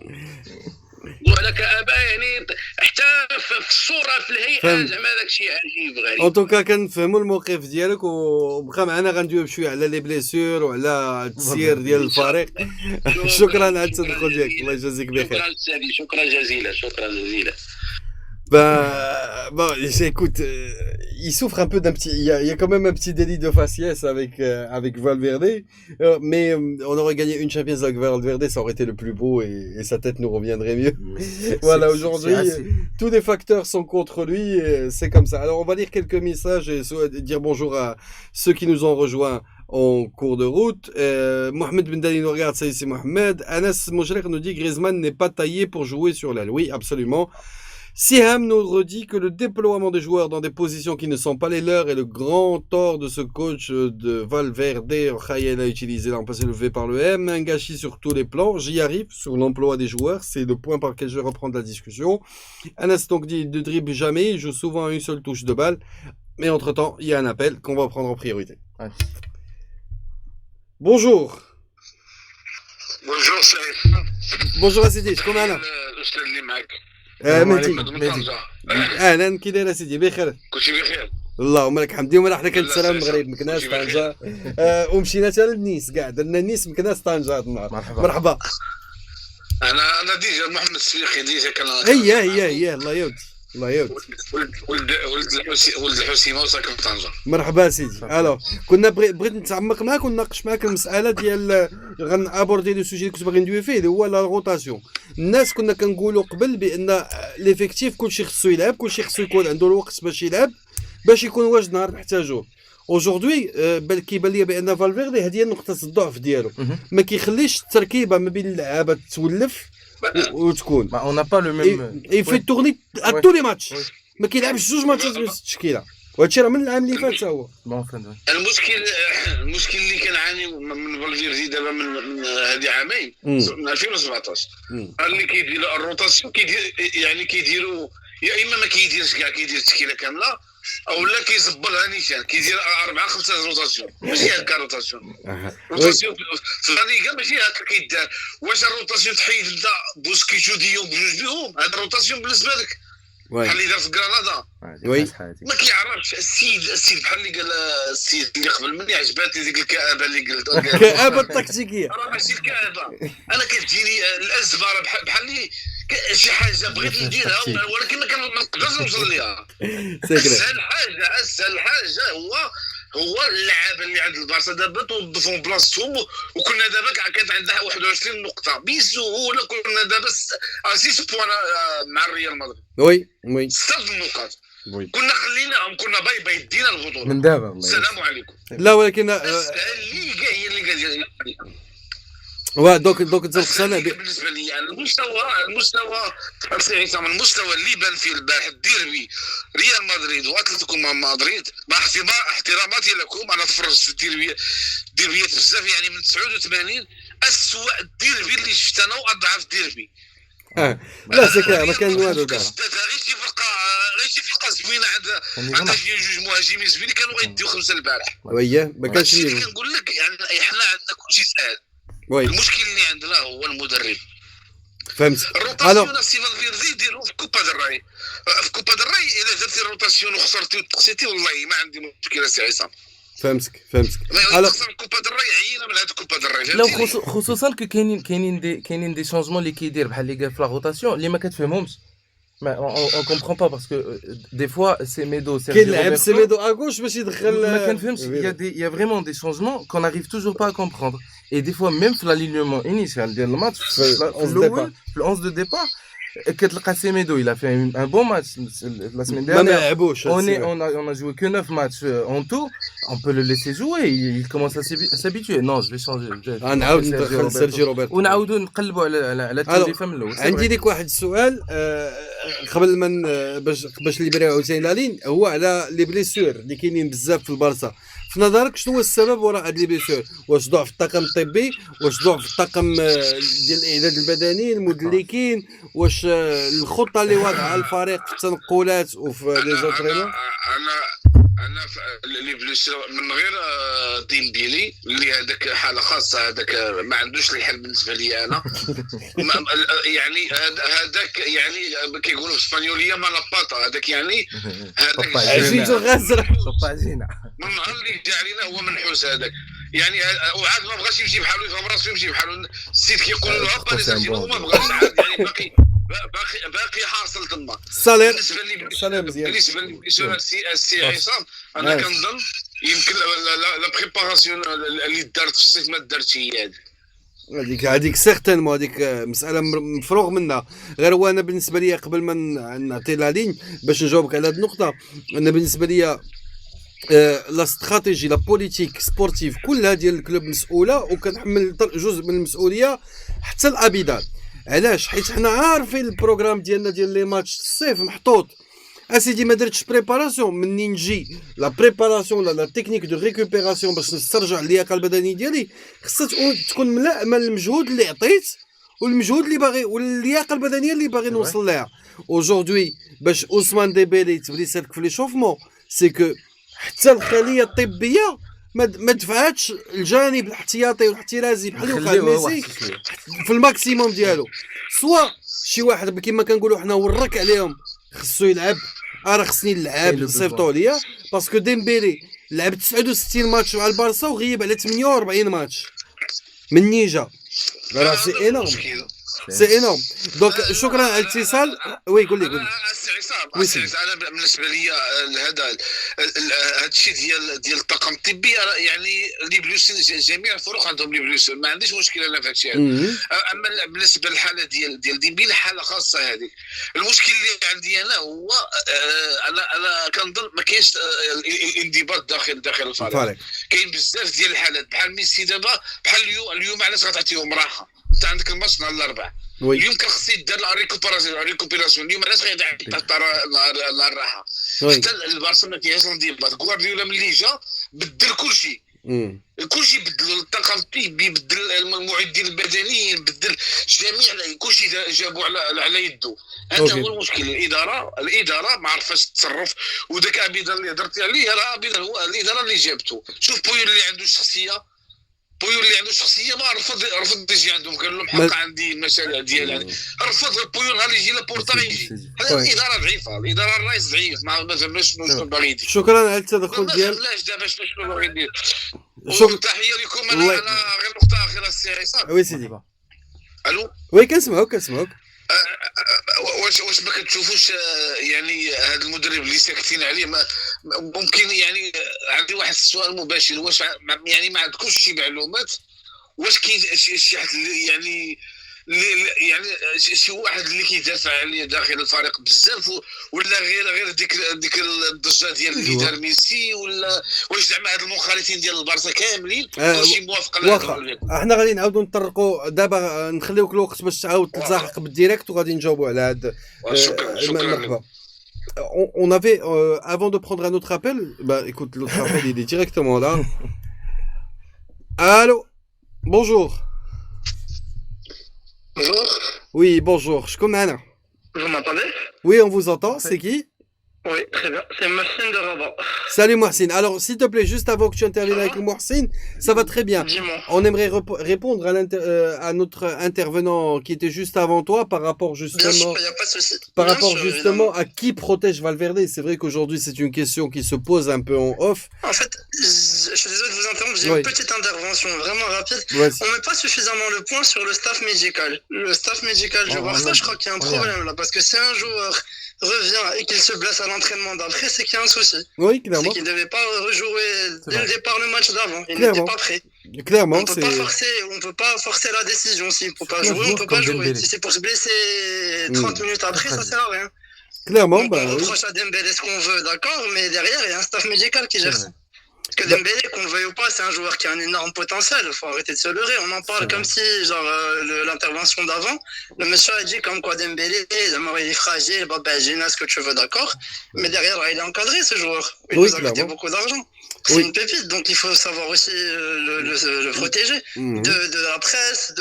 ولا كآبه يعني حتى في الصوره في الهيئه زعما داك الشيء عجيب غريب. ان توكا كنفهموا الموقف ديالك وبقى معنا غندويو بشويه على لي بليسيور وعلى التسيير ديال الفريق. شكرا على التدخل ديالك، الله يجازيك بخير. شكرا جزيلا. Bon, écoute, il souffre un peu d'un petit, il y a quand même un petit délit de faciès avec Valverde, mais on aurait gagné une Champions avec Valverde, ça aurait été le plus beau et sa tête nous reviendrait mieux. Voilà, aujourd'hui, tous les facteurs sont contre lui, c'est comme ça. Alors, on va lire quelques messages et dire bonjour à ceux qui nous ont rejoints en cours de route. Mohamed Ben Dali nous regarde, salut, c'est Mohamed. Anas Mojrek nous dit Griezmann n'est pas taillé pour jouer sur l'aile. Oui, absolument. Siham nous redit que le déploiement des joueurs dans des positions qui ne sont pas les leurs est le grand tort de ce coach de Valverde. Khayel a utilisé l'an passé levé par le M, un gâchis sur tous les plans. J'y arrive sur l'emploi des joueurs, c'est le point par lequel je vais reprendre la discussion. Anas donc dit il ne dribble jamais, il joue souvent à une seule touche de balle. Mais entre-temps, il y a un appel qu'on va prendre en priorité. Ouais. Bonjour. Bonjour, c'est... Bonjour Assidi, je connais Alain. Je te le dis, mec. مهدي اهلا كي داير سيدي بخير كلشي بخير اللهم لك الحمد. اليوم رحنا كنتسلام لا، المغرب مكناس كلشي بخير. طنجة ومشينا حتى للنيس كاع درنا النيس مكناس طنجة هاد النهار. مرحبا. انا ديجا محمد السليخي ديجا كان هي الله يودي الله يودي. ولد الحسيمه وساكن في طنجه. مرحبا سيدي. الو كنا بغيت نتعمق معاك ونناقش معاك المساله ديال غنابوردي لو سوجي اللي كنت باغي ندوي فيه هو لا روتاسيون. الناس كنا كنقولوا قبل بان ليفيكتيف كلشي خصو يلعب، كلشي خصو يكون عنده الوقت باش يلعب باش يكون واجد نهار نحتاجوه. اوجوردي كيبان لي بان فالفيردي هذه هي نقطه الضعف ديالو، ما كيخليش التركيبه ما بين اللعابه تولف وتكون on n'a pas le même يفي تورني ا تو لي ماتش، ما كيلعبش جوج ماتشات بنفس التشكيله، وهادشي راه من العام اللي فات هو. المشكل اللي كنعاني من فالفيردي دابا من هذه عامين من 2017 اللي كيدير الروتاسيون كيديروا يا اما ما كيديرش كاع كيدير تشكيله كامله او لا كيزبلها نيشان كيدير 4-5 روتاسيون ماشي هكا روتاسيون. روتاسيون في الليغا ماشي هكا كيدار. واش الروتاسيون تحيد بدا بوسكيتش وديون بجوج بهم هذا الروتاسيون بالنسبه لك بحال اللي دار في غرناطه وي ما كيعرفش السيد بحال اللي قال السيد اللي قبل مني عجباتني ديك الكآبه اللي قلت الكآبه التكتيكيه راه ماشي الكآبه. انا كتجيني الازمه راه بحال اللي شي حاجه بغيت نديرها ولكن ما نقدرش نوصل ليها. اسهل حاجه هو اللعابه اللي عند البارسا دابا توظفوا بلاصتهم وكنا دابا كانت عندها 21 نقطه بسهوله كنا دابا 6 بوان مع الريال مدريد. وي 6 النقاط كنا خليناهم كنا باي دينا البطوله من دابا. السلام عليكم. لا ولكن الليغا هي اللي دوك تقتنع بالنسبه لي يعني المستوى عصام المستوى اللي بان فيه البارح الديربي ريال مدريد واتلتيكو مدريد مع احتراماتي لكم. انا تفرجت في الديربيات بزاف يعني من 89 اسوء الديربي اللي شفت انا واضعف ديربي. لا سكا ما كان والو دابا غير شي فرقه زوينه عندها جوج مهاجمين زوينين كانوا غيديو 5 البارح. وياه ما كانش اللي كنقول لك يعني احنا عندنا كلشي سهل. المشكل اللي عندنا هو المدرب. فهمت. الروتاسيون السي فالفيردي يديروا في كوبا دراي. في كوبا دراي الا درتي الروتاسيون وخسرتي وتقسيتي والله ما عندي مشكله سي عصام. فهمتك. خسر كوبا دراي عيينا من هاد كوبا دراي. لا خصوصا كاينين دي شونجمون اللي كيدير بحال اللي قال في لا روتاسيون اللي ما كتفهمهمش. on comprend pas parce que des fois c'est Medo كيلعب سيميدو اغوش باش يدخل ما كنفهمش. il y a vraiment des changements qu'on n'arrive toujours pas à comprendre et des fois même في l'alignement initial ديال الماتش في ال11 de départ كتلقى سيميدو il a fait un bon match la semaine dernière. ما لعبوش on a joué que 9 matchs en tout. On peut le laisser jouer, il commence à s'habituer. Non, je vais changer. نعاود ندخل سيرجي روبرتو ونعاودوا نقلبوا على التوليفه من الاول. عندي لك واحد السؤال قبل ما باش اللي بريو عاوتاني لالين هو على لي بليسور اللي كاينين بزاف في البارسا. في نظرك شنو هو السبب وراء هاد لي بليسور؟ واش ضعف الطاقم الطبي؟ واش ضعف الطاقم ديال الاعداد البدني المدلكين؟ واش الخطه اللي وضعها الفريق في التنقلات وفي لي زونطرينمون؟ انا اللي بليسور من غير ديمبيلي اللي هذاك حاله خاصه هذاك ما عندوش الحل بالنسبه لي انا. يعني هذاك يعني كيقولوا في الاسبانيوليه ما لاباطا هذاك يعني هذاك عجينته غازره من نهار اللي جا علينا هو منحوس هذاك يعني وعاد ما بغاش يمشي بحالو يفهم راسو يمشي بحالو. السيد كيقول له هبا لي وما بغاش عاد يعني باقي حاصل تما الصالير بالنسبه لي السي عصام. انا كنظن يمكن لا بريباراسيون اللي دارت في الصيف ما دارتش هي هذيك سيغتينمون هذيك مساله مفروغ منها. غير هو انا بالنسبه لي قبل ما نعطي لا لين باش نجاوبك على هذه النقطه انا بالنسبه لي لا استراتيجي لا بوليتيك سبورتيف كلها ديال الكلوب مسؤوله وكنحمل جزء من المسؤوليه حتى الابيدال. علاش؟ حيت حنا عارفين البروغرام ديالنا ديال لي ماتش الصيف محطوط. اسيدي ما درتش بريباراسيون منين نجي لا بريباراسيون لا تكنيك دو ريكوبيراسيون باش نسترجع اللياقه البدنيه ديالي خصها تكون ملائمه للمجهود اللي عطيت والمجهود اللي باغي واللياقه البدنيه اللي باغي نوصل لها. اوجوردي باش اوسمان ديبيلي تبري سالك في لي شوفمون سي كو حتى الخليه الطبيه ما دفعاتش الجانب الاحتياطي والاحترازي بحال اللي وقع ميسي في الماكسيموم ديالو. سوا شي واحد كما كنقولوا حنا ورك عليهم خصو يلعب راه خصني نلعب صيفطوا ليا باسكو ديمبيلي لعب 69 ماتش مع البارسا وغيب على 48 ماتش من نيجا راه سي انورم سي انورم دونك شكرا على الاتصال وي قول لي سي عصام انا بالنسبه لي هذا الشيء ديال الطاقم الطبي يعني لي بلوس جميع الفرق عندهم لي بلوس ما عنديش مشكله انا في هادشي اما بالنسبه للحاله ديال ديمبيلي حاله خاصه هذه المشكل اللي عندي انا هو انا كنظن ما كاينش الانضباط داخل الفريق كاين بزاف ديال الحالات بحال ميسي دابا بحال اليوم علاش غتعطيهم راحه انت عندك الماتش نهار الاربعاء اليوم كان خصو يدار ريكوبيراسيون اليوم علاش غيعطي نهار الراحه حتى البارسا ما فيهاش انضباط غوارديولا ملي جا بدل كلشي بدلوا الطاقم الطبي بدل المعدين البدنيين بدل جميع كلشي جابوا على يده هذا هو المشكل الاداره ما عرفاش تتصرف وداك ابيض اللي هضرتي عليه راه ابيض هو الاداره اللي جابته شوف بويول اللي عنده شخصيه ما رفض يجي عندهم قال لهم حق عندي المشاريع ديالي رفض بويول نهار يجي لابورتا يجي هذه الاداره ضعيفه الاداره الرئيس ضعيف ما فهمناش شنو باغي يدير شكرا على التدخل ديالك ما فهمناش دابا شنو باغي يدير تحيه لكم انا غير نقطه اخيره السي عصام وي سيدي الو وي كنسمعوك واش ما كتشوفوش يعني هذا المدرب اللي ساكتين عليه ممكن يعني عندي واحد السؤال مباشر واش يعني ما عندكمش شي معلومات واش كاين شي حد يعني شي واحد اللي كيدافع عليه داخل الفريق بزاف ولا غير ديك الضجه ديال اللي دار ميسي ولا واش زعما هاد المخالفين ديال البارسا كاملين واش موافق على احنا غادي نعاودوا نطرقوا دابا نخليوك الوقت باش تعاود تلتحق بالديريكت وغادي نجاوبوا على هاد شكرا. On avait avant de prendre un autre appel écoute l'autre appel il est directement là. Allô bonjour. Bonjour. Oui, bonjour. Je connais. Vous m'entendez? Oui, on vous entend. C'est qui? Oui, très bien. C'est Mohsin de Rabat. Salut Mohsin. Alors, s'il te plaît, juste avant que tu interviennes avec Mohsin, ça va très bien. Dis-moi. On aimerait répondre à notre intervenant qui était juste avant toi par rapport justement. Bien sûr, il n'y a pas de souci. Par rapport justement à qui protège Valverde. C'est vrai qu'aujourd'hui, c'est une question qui se pose un peu en off. En fait, je suis désolé de vous interrompre. J'ai une petite intervention vraiment rapide. Vas-y. On met pas suffisamment le point sur le staff médical. Le staff médical du Barça, je crois qu'il y a un problème là, parce que c'est un joueur revient et qu'il se blesse à l'entraînement d'après, c'est qu'il y a un souci. Oui, clairement. C'est qu'il ne devait pas rejouer dès le départ le match d'avant. Il n'était pas prêt. Clairement, on ne peut pas forcer la décision. S'il ne peut pas jouer, on ne peut pas jouer. Si c'est pour se blesser 30 minutes après, ça ne sert à rien. Clairement, donc, on reproche à Dembélé ce qu'on veut, d'accord, mais derrière, il y a un staff médical qui gère ça. Parce que Dembélé, qu'on le veuille ou pas, c'est un joueur qui a un énorme potentiel. Il faut arrêter de se leurrer. On en parle comme si, genre, l'intervention d'avant, le monsieur a dit comme quoi Dembélé, il est fragile, Gina, ce que tu veux, d'accord. Mais derrière, il est encadré, ce joueur. Il nous a coûté beaucoup d'argent. C'est une pépite, donc il faut savoir aussi le protéger de la presse,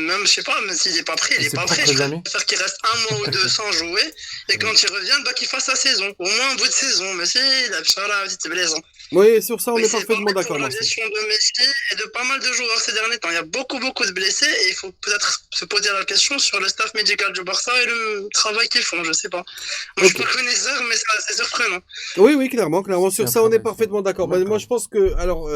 même, je sais pas, même s'il n'est pas prêt, il n'est pas prêt. Je préfère qu'il reste un mois ou deux sans jouer, et quand il revient, qu'il fasse sa saison, au moins un bout de saison. Mais si, il a petite blaison. Oui, sur ça, on est parfaitement d'accord. La gestion de Messi et de pas mal de joueurs ces derniers temps. Il y a beaucoup de blessés, et il faut peut-être se poser la question sur le staff médical du Barça et le travail qu'ils font, je sais pas. Moi, je suis pas connaisseur, mais c'est surprenant. Oui, clairement. Sur ça, on est parfaitement d'accord. Moi, je pense que, alors,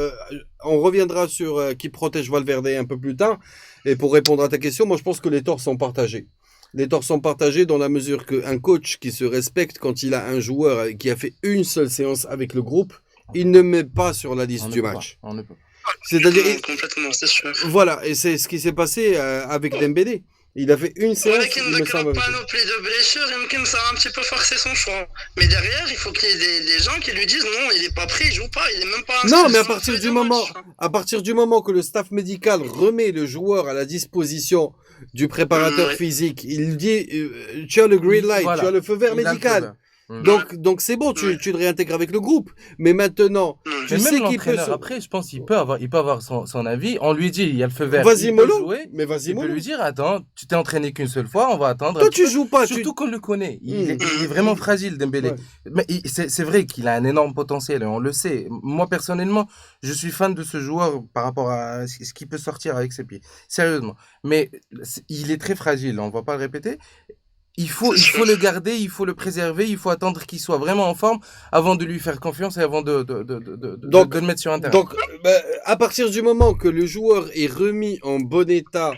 on reviendra sur qui protège Valverde un peu plus tard. Et pour répondre à ta question, moi, je pense que les torts sont partagés. Les torts sont partagés dans la mesure qu'un coach qui se respecte, quand il a un joueur qui a fait une seule séance avec le groupe, il ne met pas sur la liste du match. On ne peut pas. C'est-à-dire, complètement, c'est sûr. Voilà, et c'est ce qui s'est passé avec Dembélé. Il a fait une séance. Avec une panoplie de blessures, ça a un petit peu forcé son choix. Mais derrière, il faut qu'il y ait des gens qui lui disent non, il n'est pas prêt, il joue pas, il n'est même pas. Non, mais à partir du moment que le staff médical remet le joueur à la disposition du préparateur physique, il dit tu as le green light, tu as le feu vert médical. Donc c'est bon, tu le réintègres avec le groupe. Mais maintenant, tu sais qu'il peut. Après, je pense qu'il peut avoir son avis. On lui dit, il y a le feu vert. Vas-y mollo. Mais vas-y mollo. Il peut lui dire, attends, tu t'es entraîné qu'une seule fois, on va attendre. Toi, tu joues pas. Surtout qu'on le connaît. Il est vraiment fragile, Dembélé. Mais c'est vrai qu'il a un énorme potentiel, on le sait. Moi, personnellement, je suis fan de ce joueur par rapport à ce qu'il peut sortir avec ses pieds. Sérieusement. Mais il est très fragile, on va pas le répéter. il faut le garder, il faut le préserver, il faut attendre qu'il soit vraiment en forme avant de lui faire confiance et avant de le mettre sur un terrain. Donc, à partir du moment que le joueur est remis en bon état,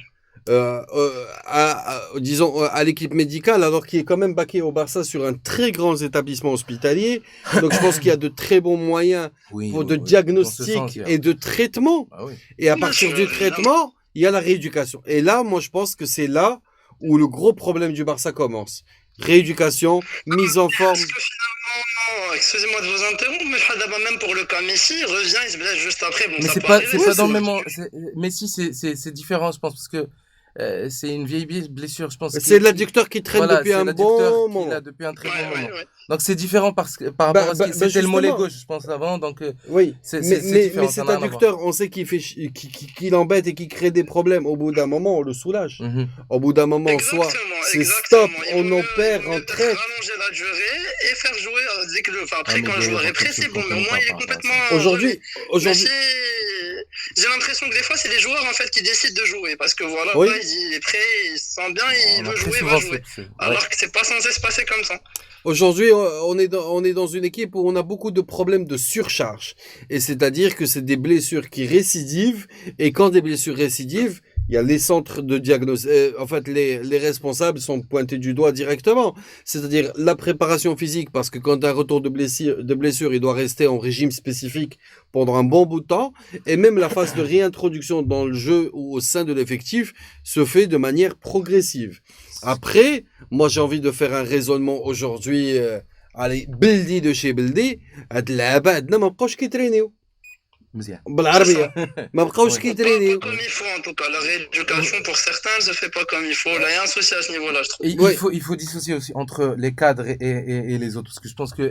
disons, à l'équipe médicale, alors qu'il est quand même baqué au Barça sur un très grand établissement hospitalier, donc je pense qu'il y a de très bons moyens de diagnostic et de traitement. Ah oui. Et à partir du traitement, il y a la rééducation. Et là, moi, je pense que c'est là où le gros problème du Barça commence. Rééducation, mise en forme. Parce que finalement, excusez-moi de vous interrompre, mais même pour le cas Messi, il revient, il se blesse juste après. Bon, mais ça c'est peut pas, arriver, c'est pas dans le c'est- même. Messi, c'est différent, je pense, parce que c'est une vieille blessure, je pense. C'est l'adducteur qui traîne Voilà, depuis c'est un l'adducteur bon qu'il moment. a depuis un très Ouais, bon ouais, moment. ouais. Donc c'est différent par rapport à ce qui c'était le mollet justement. gauche, je pense avant. Donc Oui, c'est mais différent, ça cet n'a rien à adducteur, on sait qu'il embête et qu'il crée des problèmes. Au bout d'un moment, on le soulage. voir. Mhm. Au bout d'un moment, soit c'est stop, on opère, on traite. Rallonger la durée et faire jouer dès que après mais quand le des joueur est gens prêt, qui c'est se bon. Mais au comprennent moins pas il est par rapport à ça. complètement. Aujourd'hui, J'ai l'impression que des fois c'est les joueurs en fait qui décident de jouer parce que voilà, Oui. là, il est prêt, il se sent bien, il On a veut très jouer, il souvent va jouer. ouais. Alors que c'est pas censé se passer comme ça. aujourd'hui, on est dans une équipe où on a beaucoup de problèmes de surcharge. Et c'est-à-dire que c'est des blessures qui récidivent. Et quand des blessures récidivent, il y a les centres de diagnostic. En fait, les responsables sont pointés du doigt directement. C'est-à-dire la préparation physique, parce que quand un retour de blessure, il doit rester en régime spécifique pendant un bon bout de temps. Et même la phase de réintroduction dans le jeu ou au sein de l'effectif se fait de manière progressive. Après, moi j'ai envie de faire un raisonnement aujourd'hui. Allez, بلدي de chez بلدي. هاد اللعابة عندنا ما بقاوش كيترينيو مزيان. بالعربية. ما بقاوش Ouais. Pas كيترينيو. comme il faut en tout cas. La rééducation pour certains ne se fait pas comme il faut. Là, il y a un souci à ce niveau-là, je trouve. Et Ouais. il faut dissocier aussi entre les cadres et les autres. Parce que je pense que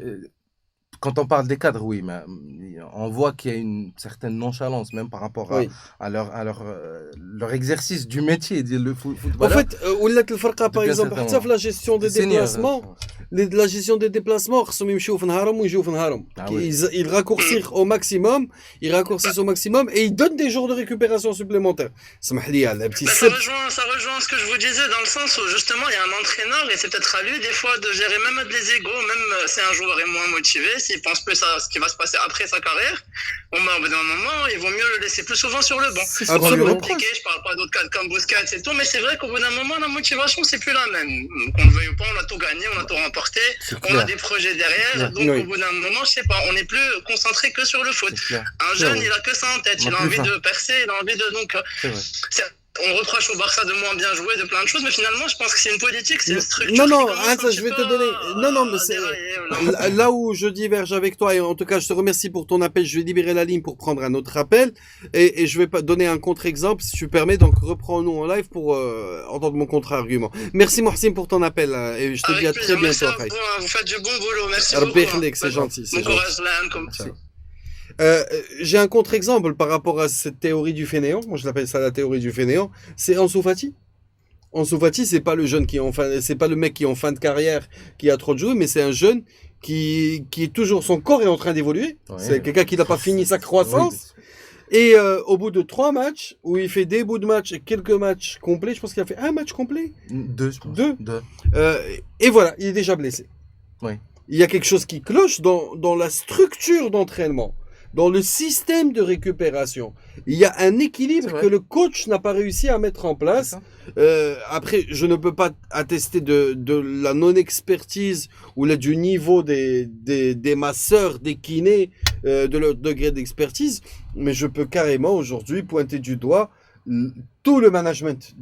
quand on parle des cadres, oui, mais on voit qu'il y a une certaine nonchalance même par rapport Oui. à leur exercice du métier, le En footballeur. fait, ولات الفرقة par Depuis un exemple certain حتى في la gestion des déplacements. La gestion des déplacements, خصهم يمشيو في نهارهم ويجيو في نهارهم. Ah oui. Ils raccourcissent au maximum et ils donnent des jours de récupération supplémentaires. اسمح لي على petit Bah, sip. ça rejoint ce que je vous disais dans le sens où justement il y a un entraîneur et c'est peut-être à lui des fois de gérer même les égos, même si un joueur est moins motivé, s'il pense plus à ce qui va se passer après sa carrière, bon bah au bout d'un moment il vaut mieux le laisser plus souvent sur le banc. C'est ce qu'on lui Absolument. reproche. Je parle pas d'autres cas comme Busquets et tout, mais c'est vrai qu'au bout d'un moment la motivation c'est plus la même. Qu'on le veuille ou pas, on a tout gagné, on a tout remporté, C'est on a clair. des projets derrière, clair. donc Oui. au bout d'un moment je sais pas, on n'est plus concentré que sur le foot. C'est clair. Un jeune vrai. il a que ça en tête, On a il a plus envie faim. de percer, il a envie de donc. C'est vrai. On reproche au Barça de moins bien jouer, de plein de choses, mais finalement, je pense que c'est une politique, c'est une structure. Non, qui non, commence hein, un ça, petit je vais peu te donner. Non, non, mais à c'est. dérailler, voilà. Là où je diverge avec toi, et en tout cas, je te remercie pour ton appel. Je vais libérer la ligne pour prendre un autre appel. Et je vais pas donner un contre-exemple, si tu permets. Donc, reprends-nous en live pour entendre mon contre-argument. Merci, Mohsin, pour ton appel. Et je te Avec dis à plaisir, très merci bientôt, à Khaïs. vous, hein, vous faites du bon boulot, merci Rabbi beaucoup. yakhlik, c'est gentil, c'est Bon gentil. courage, Lan, comme Ciao. J'ai un contre-exemple par rapport à cette théorie du fainéant. Moi, je l'appelle ça la théorie du fainéant. C'est Ansu Fati. Ansu Fati, c'est pas le jeune qui est en fin, c'est pas le mec qui est en fin de carrière, qui a trop de jouer, mais c'est un jeune qui est toujours, son corps est en train d'évoluer. Ouais. C'est quelqu'un qui n'a pas fini sa croissance. Oui. Et au bout de 3 matchs, où il fait des bouts de match et quelques matchs complets, je pense qu'il a fait un match complet. Deux, je pense. Deux. Deux. Et voilà, il est déjà blessé. Oui. Il y a quelque chose qui cloche dans la structure d'entraînement, dans le système de récupération. Il y a un équilibre C'est vrai. que le coach n'a pas réussi à mettre en C'est place. ça. Après, je ne peux pas attester de la non-expertise ou là, du niveau des masseurs, des kinés, de leur degré d'expertise, mais je peux carrément aujourd'hui pointer du doigt tout le management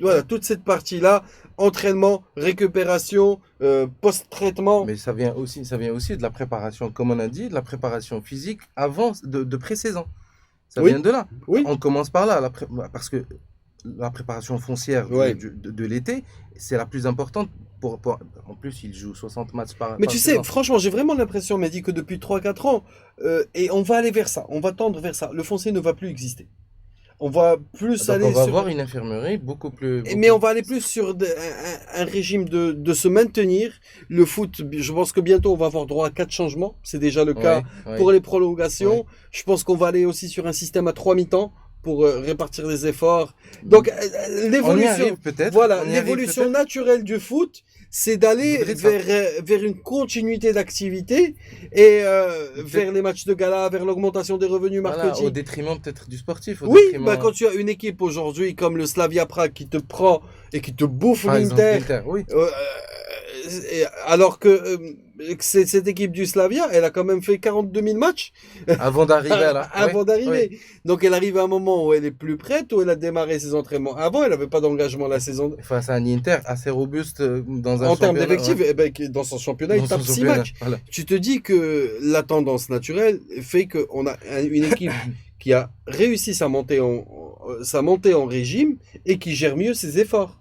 voilà, toute cette partie-là, entraînement, récupération, post-traitement. Mais ça vient aussi de la préparation, comme on a dit, de la préparation physique avant de pré-saison. Ça Oui. vient de là. Oui. On commence par là, parce que la préparation foncière Ouais. de l'été, c'est la plus importante. En plus, il joue 60 matchs par Mais par tu sais, saison. franchement, j'ai vraiment l'impression, m'a dit que depuis 3-4 ans, et on va aller vers ça, on va tendre vers ça. Le foncé ne va plus exister. On va plus Donc aller on va sur... avoir une infirmerie beaucoup plus... Mais on va aller plus sur un régime de se maintenir. Le foot, je pense que bientôt on va avoir droit à 4 changements. C'est déjà le cas Ouais, ouais. pour les prolongations. Je pense qu'on va aller aussi sur un système à 3 mi-temps. pour répartir les efforts. Donc, l'évolution, peut-être. voilà, l'évolution naturelle du foot, c'est d'aller vers une continuité d'activité et vers les matchs de gala, vers l'augmentation des revenus marketing. Voilà, au détriment peut-être du sportif. Oui, quand tu as une équipe aujourd'hui comme le Slavia Prague qui te prend et qui te bouffe l'Inter, oui. alors que cette équipe du Slavia, elle a quand même fait 42 000 matchs avant d'arriver là. Avant d'arriver. Oui. Donc elle arrive à un moment où elle est plus prête, où elle a démarré ses entraînements. Avant, elle n'avait pas d'engagement la saison. Face à un Inter assez robuste dans un en termes d'effectifs, dans son championnat, il tape 6 matchs. Voilà. Tu te dis que la tendance naturelle fait qu'on a une équipe qui a réussi sa montée en régime et qui gère mieux ses efforts.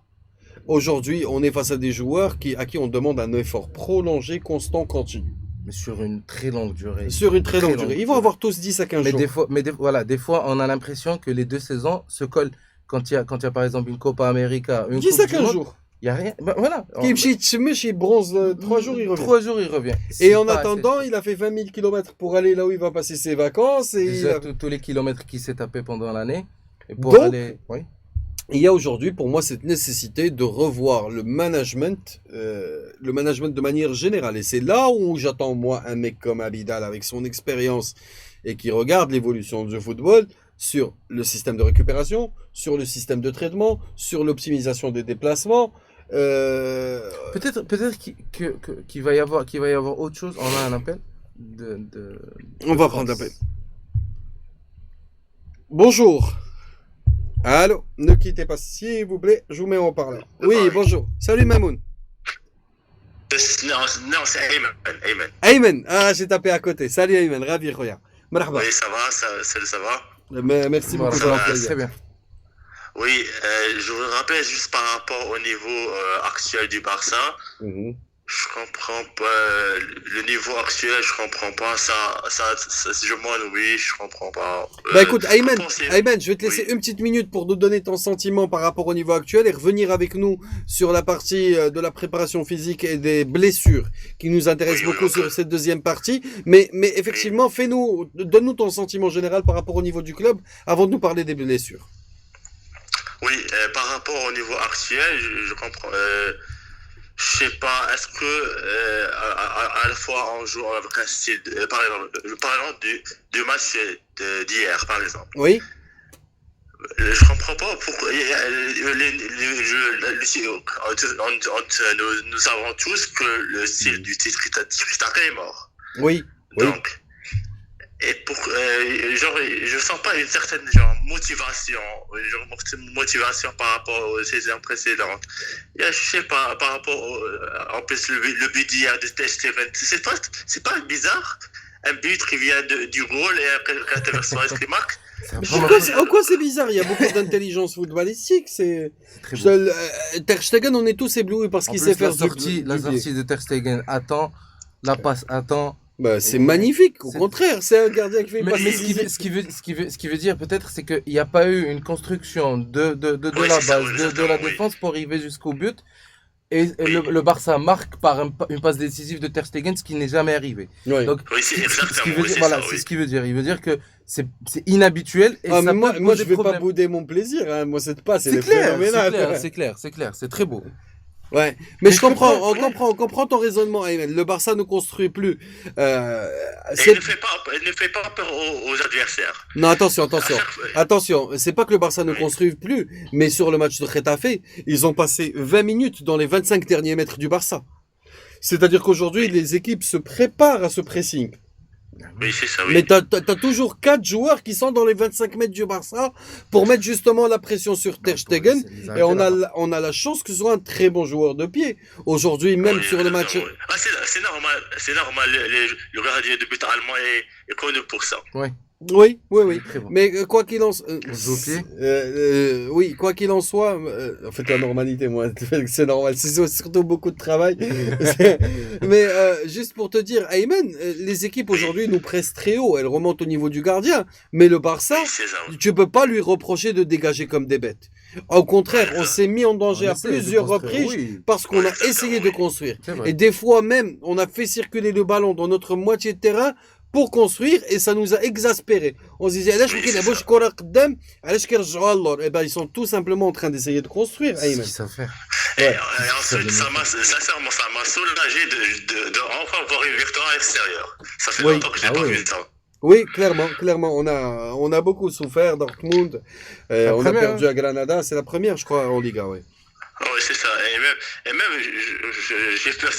Aujourd'hui, on est face à des joueurs à qui on demande un effort prolongé, constant, continu. Mais sur une très longue durée. Sur une très longue durée. Ils vont avoir tous 10 à 15 jours. Des fois, on a l'impression que les 2 saisons se collent. Quand il y a par exemple une Copa América, 10 à 15 jours. Il n'y a rien. Voilà. Il bronze 3 jours, il revient. 3 jours, il revient. Et en attendant, il a fait 20 000 km pour aller là où il va passer ses vacances. Et déjà, tous les kilomètres qu'il s'est tapé pendant l'année. Et pour aller... Oui. Il y a aujourd'hui pour moi cette nécessité de revoir le management de manière générale. Et c'est là où j'attends moi un mec comme Abidal avec son expérience et qui regarde l'évolution du football sur le système de récupération, sur le système de traitement, sur l'optimisation des déplacements. Peut-être qu'il va y avoir autre chose. On a un appel On va prendre l'appel. Bonjour. Allô, ne quittez pas s'il vous plaît, je vous mets en haut-parleur. Oui, bonjour. Salut Mamoun. Non, c'est Ayman. Ayman, j'ai tapé à côté. Salut Ayman, ravi, regarde. Oui, ça va. Merci beaucoup. Très bien. Oui, je vous rappelle juste par rapport au niveau actuel du Barça. Je comprends pas le niveau actuel, je comprends pas ça je comprends pas. Écoute, Ayman, je vais te laisser une petite minute pour nous donner ton sentiment par rapport au niveau actuel et revenir avec nous sur la partie de la préparation physique et des blessures qui nous intéressent beaucoup sur cette deuxième partie. Mais effectivement, donne-nous ton sentiment général par rapport au niveau du club avant de nous parler des blessures. Oui, par rapport au niveau actuel, je comprends. Je sais pas, est-ce que à la fois on joue avec un style, par exemple du match d'hier, par exemple. Oui. Je comprends pas pourquoi nous savons tous que le style du Tiki-Taka est mort. Oui. Donc, et je sens pas une certaine motivation par rapport aux saisons précédentes. Et je sais pas, par rapport en plus le but d'hier de Ter Stegen, c'est pas bizarre, un but qui vient du goal et après Suarez qui marque. En quoi c'est bizarre? Il y a beaucoup d'intelligence footballistique. Ter Stegen, on est tous éblouis parce qu'il sait faire la sortie de Ter Stegen attend, la passe attend. C'est magnifique, au contraire, c'est un gardien qui fait mais ce qui veut dire peut-être, c'est qu'il n'y a pas eu une construction de la base, de la défense pour arriver jusqu'au but. Et le Barça marque par une passe décisive de Ter Stegen, ce qui n'est jamais arrivé. Oui. Donc, c'est ce qu'il veut dire. Il veut dire que c'est inhabituel. Et ça moi, je vais pas bouder mon plaisir. Hein. Moi, cette passe, elle est phénoménale. C'est clair. C'est très beau. Ouais, mais on comprend ton raisonnement, Ayman. Le Barça ne construit plus. Il ne fait pas peur aux adversaires. Non, attention. C'est pas que le Barça ne construit plus, mais sur le match de Getafe, ils ont passé 20 minutes dans les 25 derniers mètres du Barça. C'est-à-dire qu'aujourd'hui, les équipes se préparent à ce pressing. Oui, c'est ça, oui. Mais t'as toujours 4 joueurs qui sont dans les 25 mètres du Barça pour mettre justement la pression sur Ter Stegen. Et on a la chance que ce soit un très bon joueur de pied. Aujourd'hui, même sur le match... C'est normal. Le gardien de but allemand est connu pour ça. Oui. Bon. Mais quoi qu'il en soit, en fait la normalité, moi, c'est normal, c'est surtout beaucoup de travail. Mais juste pour te dire, Ayman, les équipes aujourd'hui nous pressent très haut, elles remontent au niveau du gardien, mais le Barça, tu peux pas lui reprocher de dégager comme des bêtes. Au contraire, on s'est mis en danger à plusieurs reprises parce qu'on a essayé de construire. Et des fois même, on a fait circuler le ballon dans notre moitié de terrain pour construire et ça nous a exaspérés. On se disait, eh ben, ils sont tout simplement en train d'essayer de construire. C'est ce qu'ils savent faire. Et ensuite, sincèrement, ça m'a soulagé de enfin voir une victoire extérieure. Ça fait longtemps que j'ai pas vu ça. Oui, clairement, on a beaucoup souffert. Dortmund, on a perdu à Granada, c'est la première, je crois, en Liga, oui. Oui, c'est ça. Et même j'ai peur.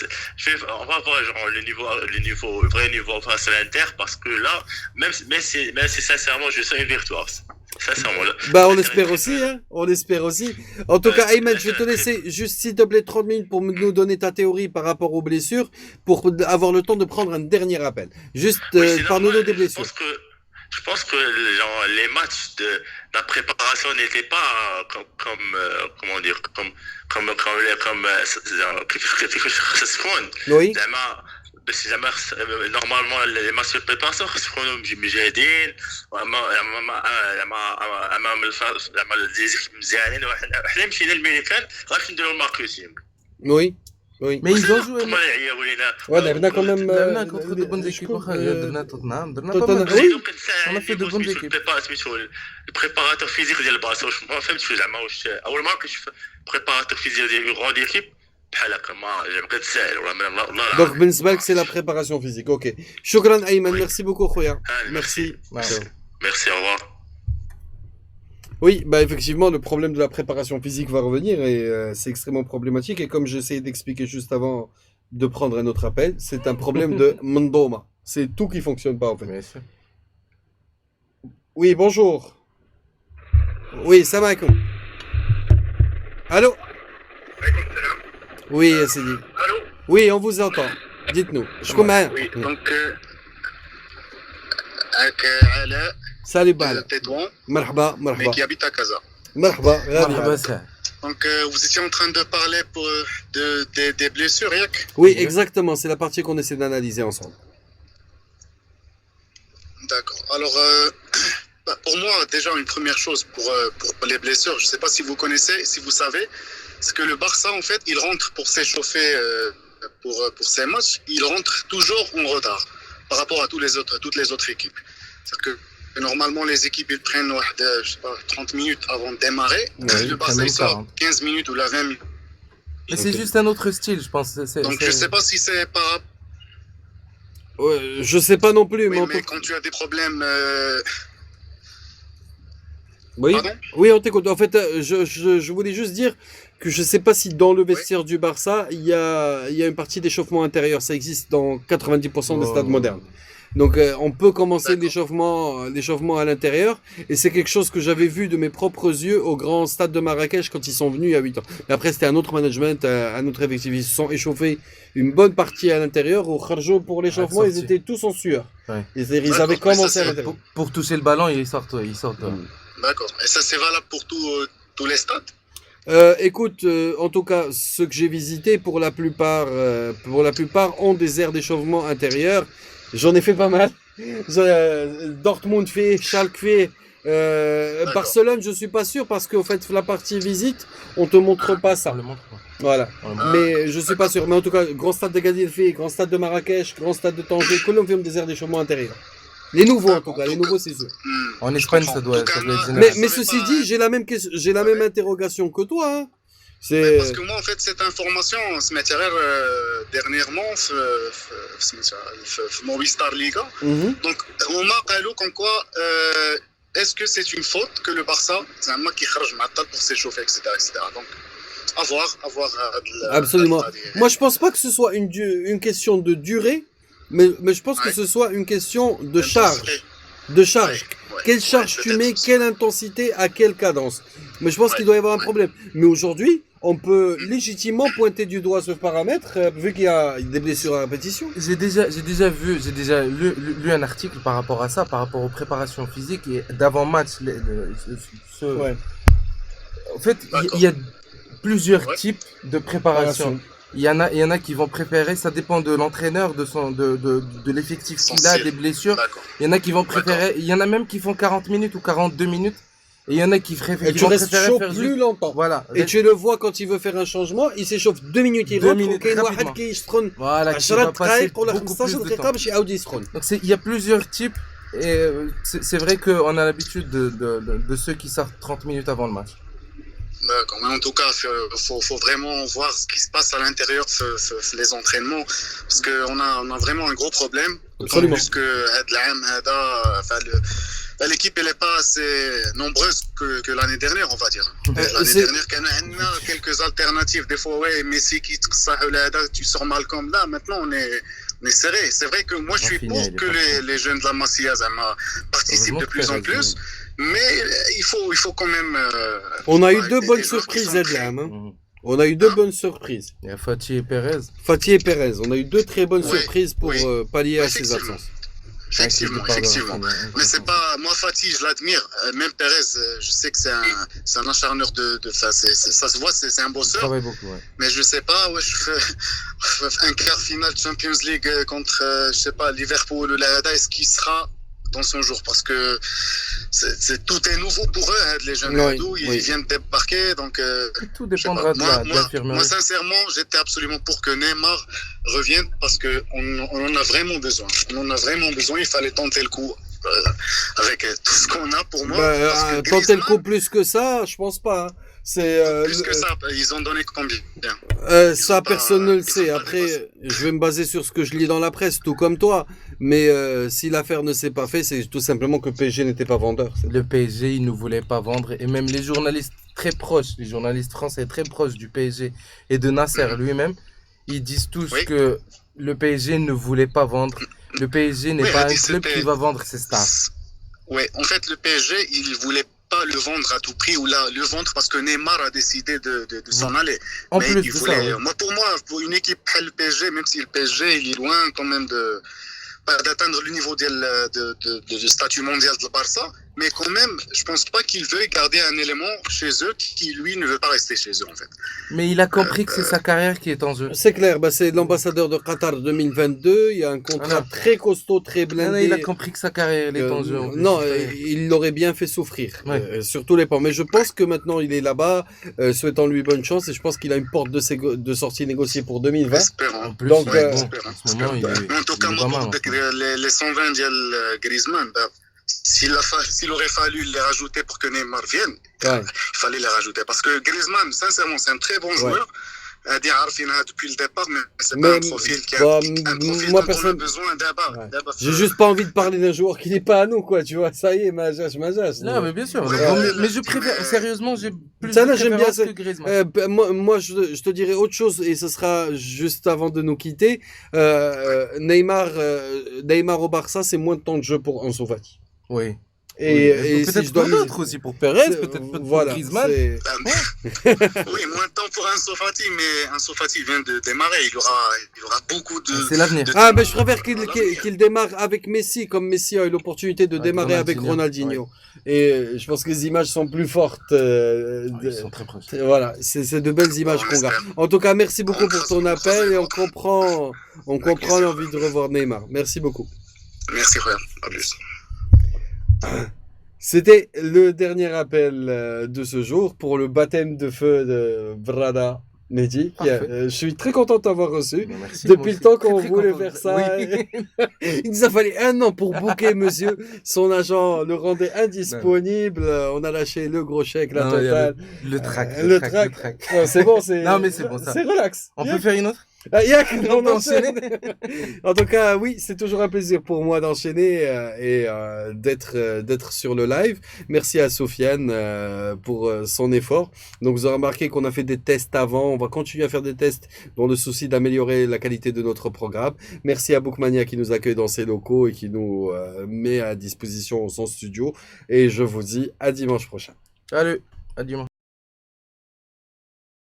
On va voir genre, le vrai niveau face à l'Inter, parce que là, même si sincèrement, je sens une victoire. Sincèrement, là. Bah, on espère aussi, hein. On espère aussi. En tout cas, Ayman, je vais te laisser juste, s'il te plaît, 30 minutes pour nous donner ta théorie par rapport aux blessures, pour avoir le temps de prendre un dernier appel. Juste, parle-nous des blessures. Je pense que genre, les matchs de la préparation n'étaient pas comment dire, comme oui. Normalement les matchs de préparation يكونوا مجهدين امام مزيانين وحنا مشينا للميريكان غادي نديروا الماركتينغ. Oui. Mais ils ont joué. Ouais, on a quand même. On a contre de bonnes équipes. On a fait de bonnes équipes. البريباراتور فيزيك ديال البارسا ما فهمتش زعما واش اول مره كنشوف بريباراتور فيزيك ديال غروند ايكيب بحال هكا ما بقيت ساهل والله. Donc بالنسبه لك c'est la préparation physique. OK. شكرا ايمن, merci beaucoup خويا. Merci. Merci, au revoir. Oui, bah effectivement, le problème de la préparation physique va revenir et c'est extrêmement problématique. Et comme j'essayais d'expliquer juste avant de prendre un autre appel, c'est un problème de Mandoma. C'est tout qui fonctionne pas en fait. Oui, bonjour. Oui, salam alaikum. Allô? Oui, c'est dit. Allô? Oui, on vous entend. Dites-nous. Je commence. Oui, donc avec Alain. Salut Bal. Tétouan. Marhaba, Mais marhaba. qui habite à Casa. Marhaba. Donc vous étiez en train de parler des blessures, Yak? Oui, exactement. C'est la partie qu'on essaie d'analyser ensemble. D'accord. Alors, pour moi, déjà, une première chose pour les blessures, je ne sais pas si vous connaissez, si vous savez, c'est que le Barça, en fait, il rentre pour s'échauffer pour ses matchs, il rentre toujours en retard par rapport à toutes les autres équipes. C'est-à-dire que normalement, les équipes, ils prennent je sais pas, 30 minutes avant de démarrer. Ouais, le Barça, il sort 15 minutes ou la 20 minutes. Mais c'est juste un autre style, je pense. Donc, je ne sais pas si c'est par... Je sais pas non plus, Oui, mais, mais quand tu as des problèmes... Oui, Pardon? oui, on t'écoute. En fait, je voulais juste dire que je sais pas si dans le vestiaire du Barça, il y a une partie d'échauffement intérieur. Ça existe dans 90% des stades modernes. Donc, on peut commencer l'échauffement à l'intérieur. Et c'est quelque chose que j'avais vu de mes propres yeux au grand stade de Marrakech quand ils sont venus il y a 8 ans. Mais après, c'était un autre management, un autre effectif. Ils se sont échauffés une bonne partie à l'intérieur. Au Kharjo, pour l'échauffement, ils étaient tous en sueur. Ouais. Ils avaient commencé à l'intérieur. Pour toucher le ballon, ils sortent. D'accord. Et ça, c'est valable pour tous les stades? Écoute, en tout cas, ceux que j'ai visités, pour la plupart, ont des aires d'échauffement intérieures. J'en ai fait pas mal. Dortmund fait, Schalke fait, Barcelone, je suis pas sûr parce qu'en fait, la partie visite, on te montre pas ça. Voilà. Mais je suis pas sûr. Mais en tout cas, grand stade de Gaddafi, grand stade de Marrakech, grand stade de Tanger, Colombe fait des aires d'échauffement intérieures. Les nouveaux, en tout cas, les nouveaux, c'est sûr. En Espagne, ça doit être Mais ceci dit, j'ai la même interrogation que toi, hein. Parce que moi, en fait, cette information, ce matériel, dernièrement, Movistar Liga, donc, on m'a parlé comme quoi, est-ce que c'est une faute que le Barça, c'est un mec qui charge Matal pour s'échauffer, etc., etc. Donc, à voir. Absolument. Moi, je pense pas que ce soit une question de durée, mais je pense que ce soit une question de charge. Quelle charge tu mets, quelle intensité, à quelle cadence. Mais je pense qu'il doit y avoir un problème. Mais aujourd'hui, on peut légitimement pointer du doigt ce paramètre, vu qu'il y a des blessures à répétition. J'ai déjà lu un article par rapport à ça, par rapport aux préparations physiques et d'avant-match. En fait, il y a plusieurs types de préparation. Il y en a qui vont préférer, ça dépend de l'entraîneur, de l'effectif qu'il a, des blessures. Il y en a qui vont préférer, il y en a même qui font 40 minutes ou 42 minutes. Et il y en a qui Et tu restes chaud plus longtemps. Voilà. Et tu le vois quand il veut faire un changement, il s'échauffe 2 minutes, il 2 rentre, minutes, وكاين rapidement. واحد كيشطرن Voilà, qui 10 va passer دقائق ولا beaucoup plus 15 de دقيقة temps. باش يعاود يسخن. Donc il y a plusieurs types. Et c'est vrai qu'on a l'habitude de ceux qui sortent 30 minutes avant le match. D'accord. Mais en tout cas, faut vraiment voir ce qui se passe à l'intérieur les entraînements, parce qu'on a vraiment un gros problème. Absolument. Puisque l'équipe elle n'est pas assez nombreuse que l'année dernière, on va dire. L'année dernière, on a quelques alternatives. Des fois, ouais, Messi qui tu sors Malcolm là. Maintenant, on est serré. C'est vrai que moi, je suis pour que les jeunes de la Masia participent de plus en plus. Mais il faut quand même. On a eu deux bonnes surprises, Edlam. On a eu deux bonnes surprises. Il y a Fatih et Perez. Fatih et Perez. On a eu deux très bonnes surprises pour pallier à ces absences. Effectivement. Mais c'est pas. Moi, Fatih, je l'admire. Même Perez, je sais que c'est un acharneur ça se voit, c'est un bosseur. Il travaille beaucoup, ouais. Mais je sais pas, je fais un quart finale Champions League contre, je sais pas, Liverpool ou la Hada, est-ce qu'il sera dans son jour, parce que tout est nouveau pour eux, hein, les jeunes ils viennent de débarquer, donc tout dépendra de l'infirmerie. Moi sincèrement, j'étais absolument pour que Neymar revienne, parce que on en a vraiment besoin. Il fallait tenter le coup avec tout ce qu'on a pour moi. Tenter le coup plus que ça, je pense pas. Hein. Plus que ça, ils ont donné combien? Ça, personne ne le sait. Après, je vais me baser sur ce que je lis dans la presse, tout comme toi. Mais si l'affaire ne s'est pas faite, c'est tout simplement que le PSG n'était pas vendeur. Le PSG, il ne voulait pas vendre. Et même les journalistes très proches, les journalistes français très proches du PSG et de Nasser lui-même, ils disent tous que le PSG ne voulait pas vendre. Le PSG n'est pas un club qui va vendre ses stars. Oui, en fait, le PSG, il voulait pas le vendre à tout prix ou le vendre parce que Neymar a décidé de s'en aller. En mais plus il de voulait, ça, pour moi, pour une équipe le PSG, même si le PSG il est loin quand même d'atteindre le niveau de statut mondial de Barça, mais quand même, je pense pas qu'il veuille garder un élément chez eux qui, lui, ne veut pas rester chez eux, en fait. Mais il a compris que c'est sa carrière qui est en jeu. C'est clair, c'est l'ambassadeur de Qatar 2022, il y a un contrat très costaud, très blindé. Il a compris que sa carrière est en jeu. Non, il l'aurait bien fait souffrir, sur tous les plans. Mais je pense que maintenant, il est là-bas, souhaitons-lui bonne chance, et je pense qu'il a une porte de sortie négociée pour 2020. Espérons. En plus, donc, en ce moment, en tout cas, moi, les 120 de Griezmann, s'il aurait fallu les rajouter pour que Neymar vienne, il fallait les rajouter. Parce que Griezmann, sincèrement, c'est un très bon joueur. Depuis le départ, mais c'est pas un profil qui a un profil dont on a besoin d'abord. J'ai juste pas envie de parler d'un joueur qui n'est pas à nous, quoi. Tu vois, ça y est, Majas. Non, mais bien sûr. Mais je préfère, sérieusement, j'ai plus ça, de j'aime bien que Griezmann. Moi, je te dirais autre chose, et ce sera juste avant de nous quitter. Neymar au Barça, c'est moins de temps de jeu pour Ansu Fati. Oui. Et peut-être si je dois pour d'autres aussi, pour Perez, peut-être pour Griezmann. Oui, moins de temps pour Ansu Fati, mais Ansu Fati vient de démarrer. Il aura beaucoup de. C'est l'avenir. Mais je préfère qu'il démarre avec Messi, comme Messi a eu l'opportunité de démarrer avec Ronaldinho. Et je pense que les images sont plus fortes. Ils sont très proches. Voilà, c'est de belles images qu'on garde. En tout cas, merci beaucoup pour ton appel, et on comprend l'envie de revoir Neymar. Merci beaucoup. Merci, frère. À plus. C'était le dernier appel de ce jour pour le baptême de feu de Brada Mehdi. Je suis très content de t'avoir reçu. Merci, depuis le temps qu'on voulait content. faire ça. Il nous a fallu 1 an pour booker monsieur. Son agent le rendait indisponible. On a lâché le gros chèque, la totale. Le track. C'est bon, c'est. Non, mais c'est bon ça. C'est relax. On peut faire une autre? On enchaîne. En tout cas, oui, c'est toujours un plaisir pour moi d'enchaîner et d'être sur le live. Merci à Sofiane pour son effort. Donc, vous aurez remarqué qu'on a fait des tests avant. On va continuer à faire des tests dans le souci d'améliorer la qualité de notre programme. Merci à Bookmania qui nous accueille dans ses locaux et qui nous met à disposition son studio. Et je vous dis à dimanche prochain. Salut, à dimanche.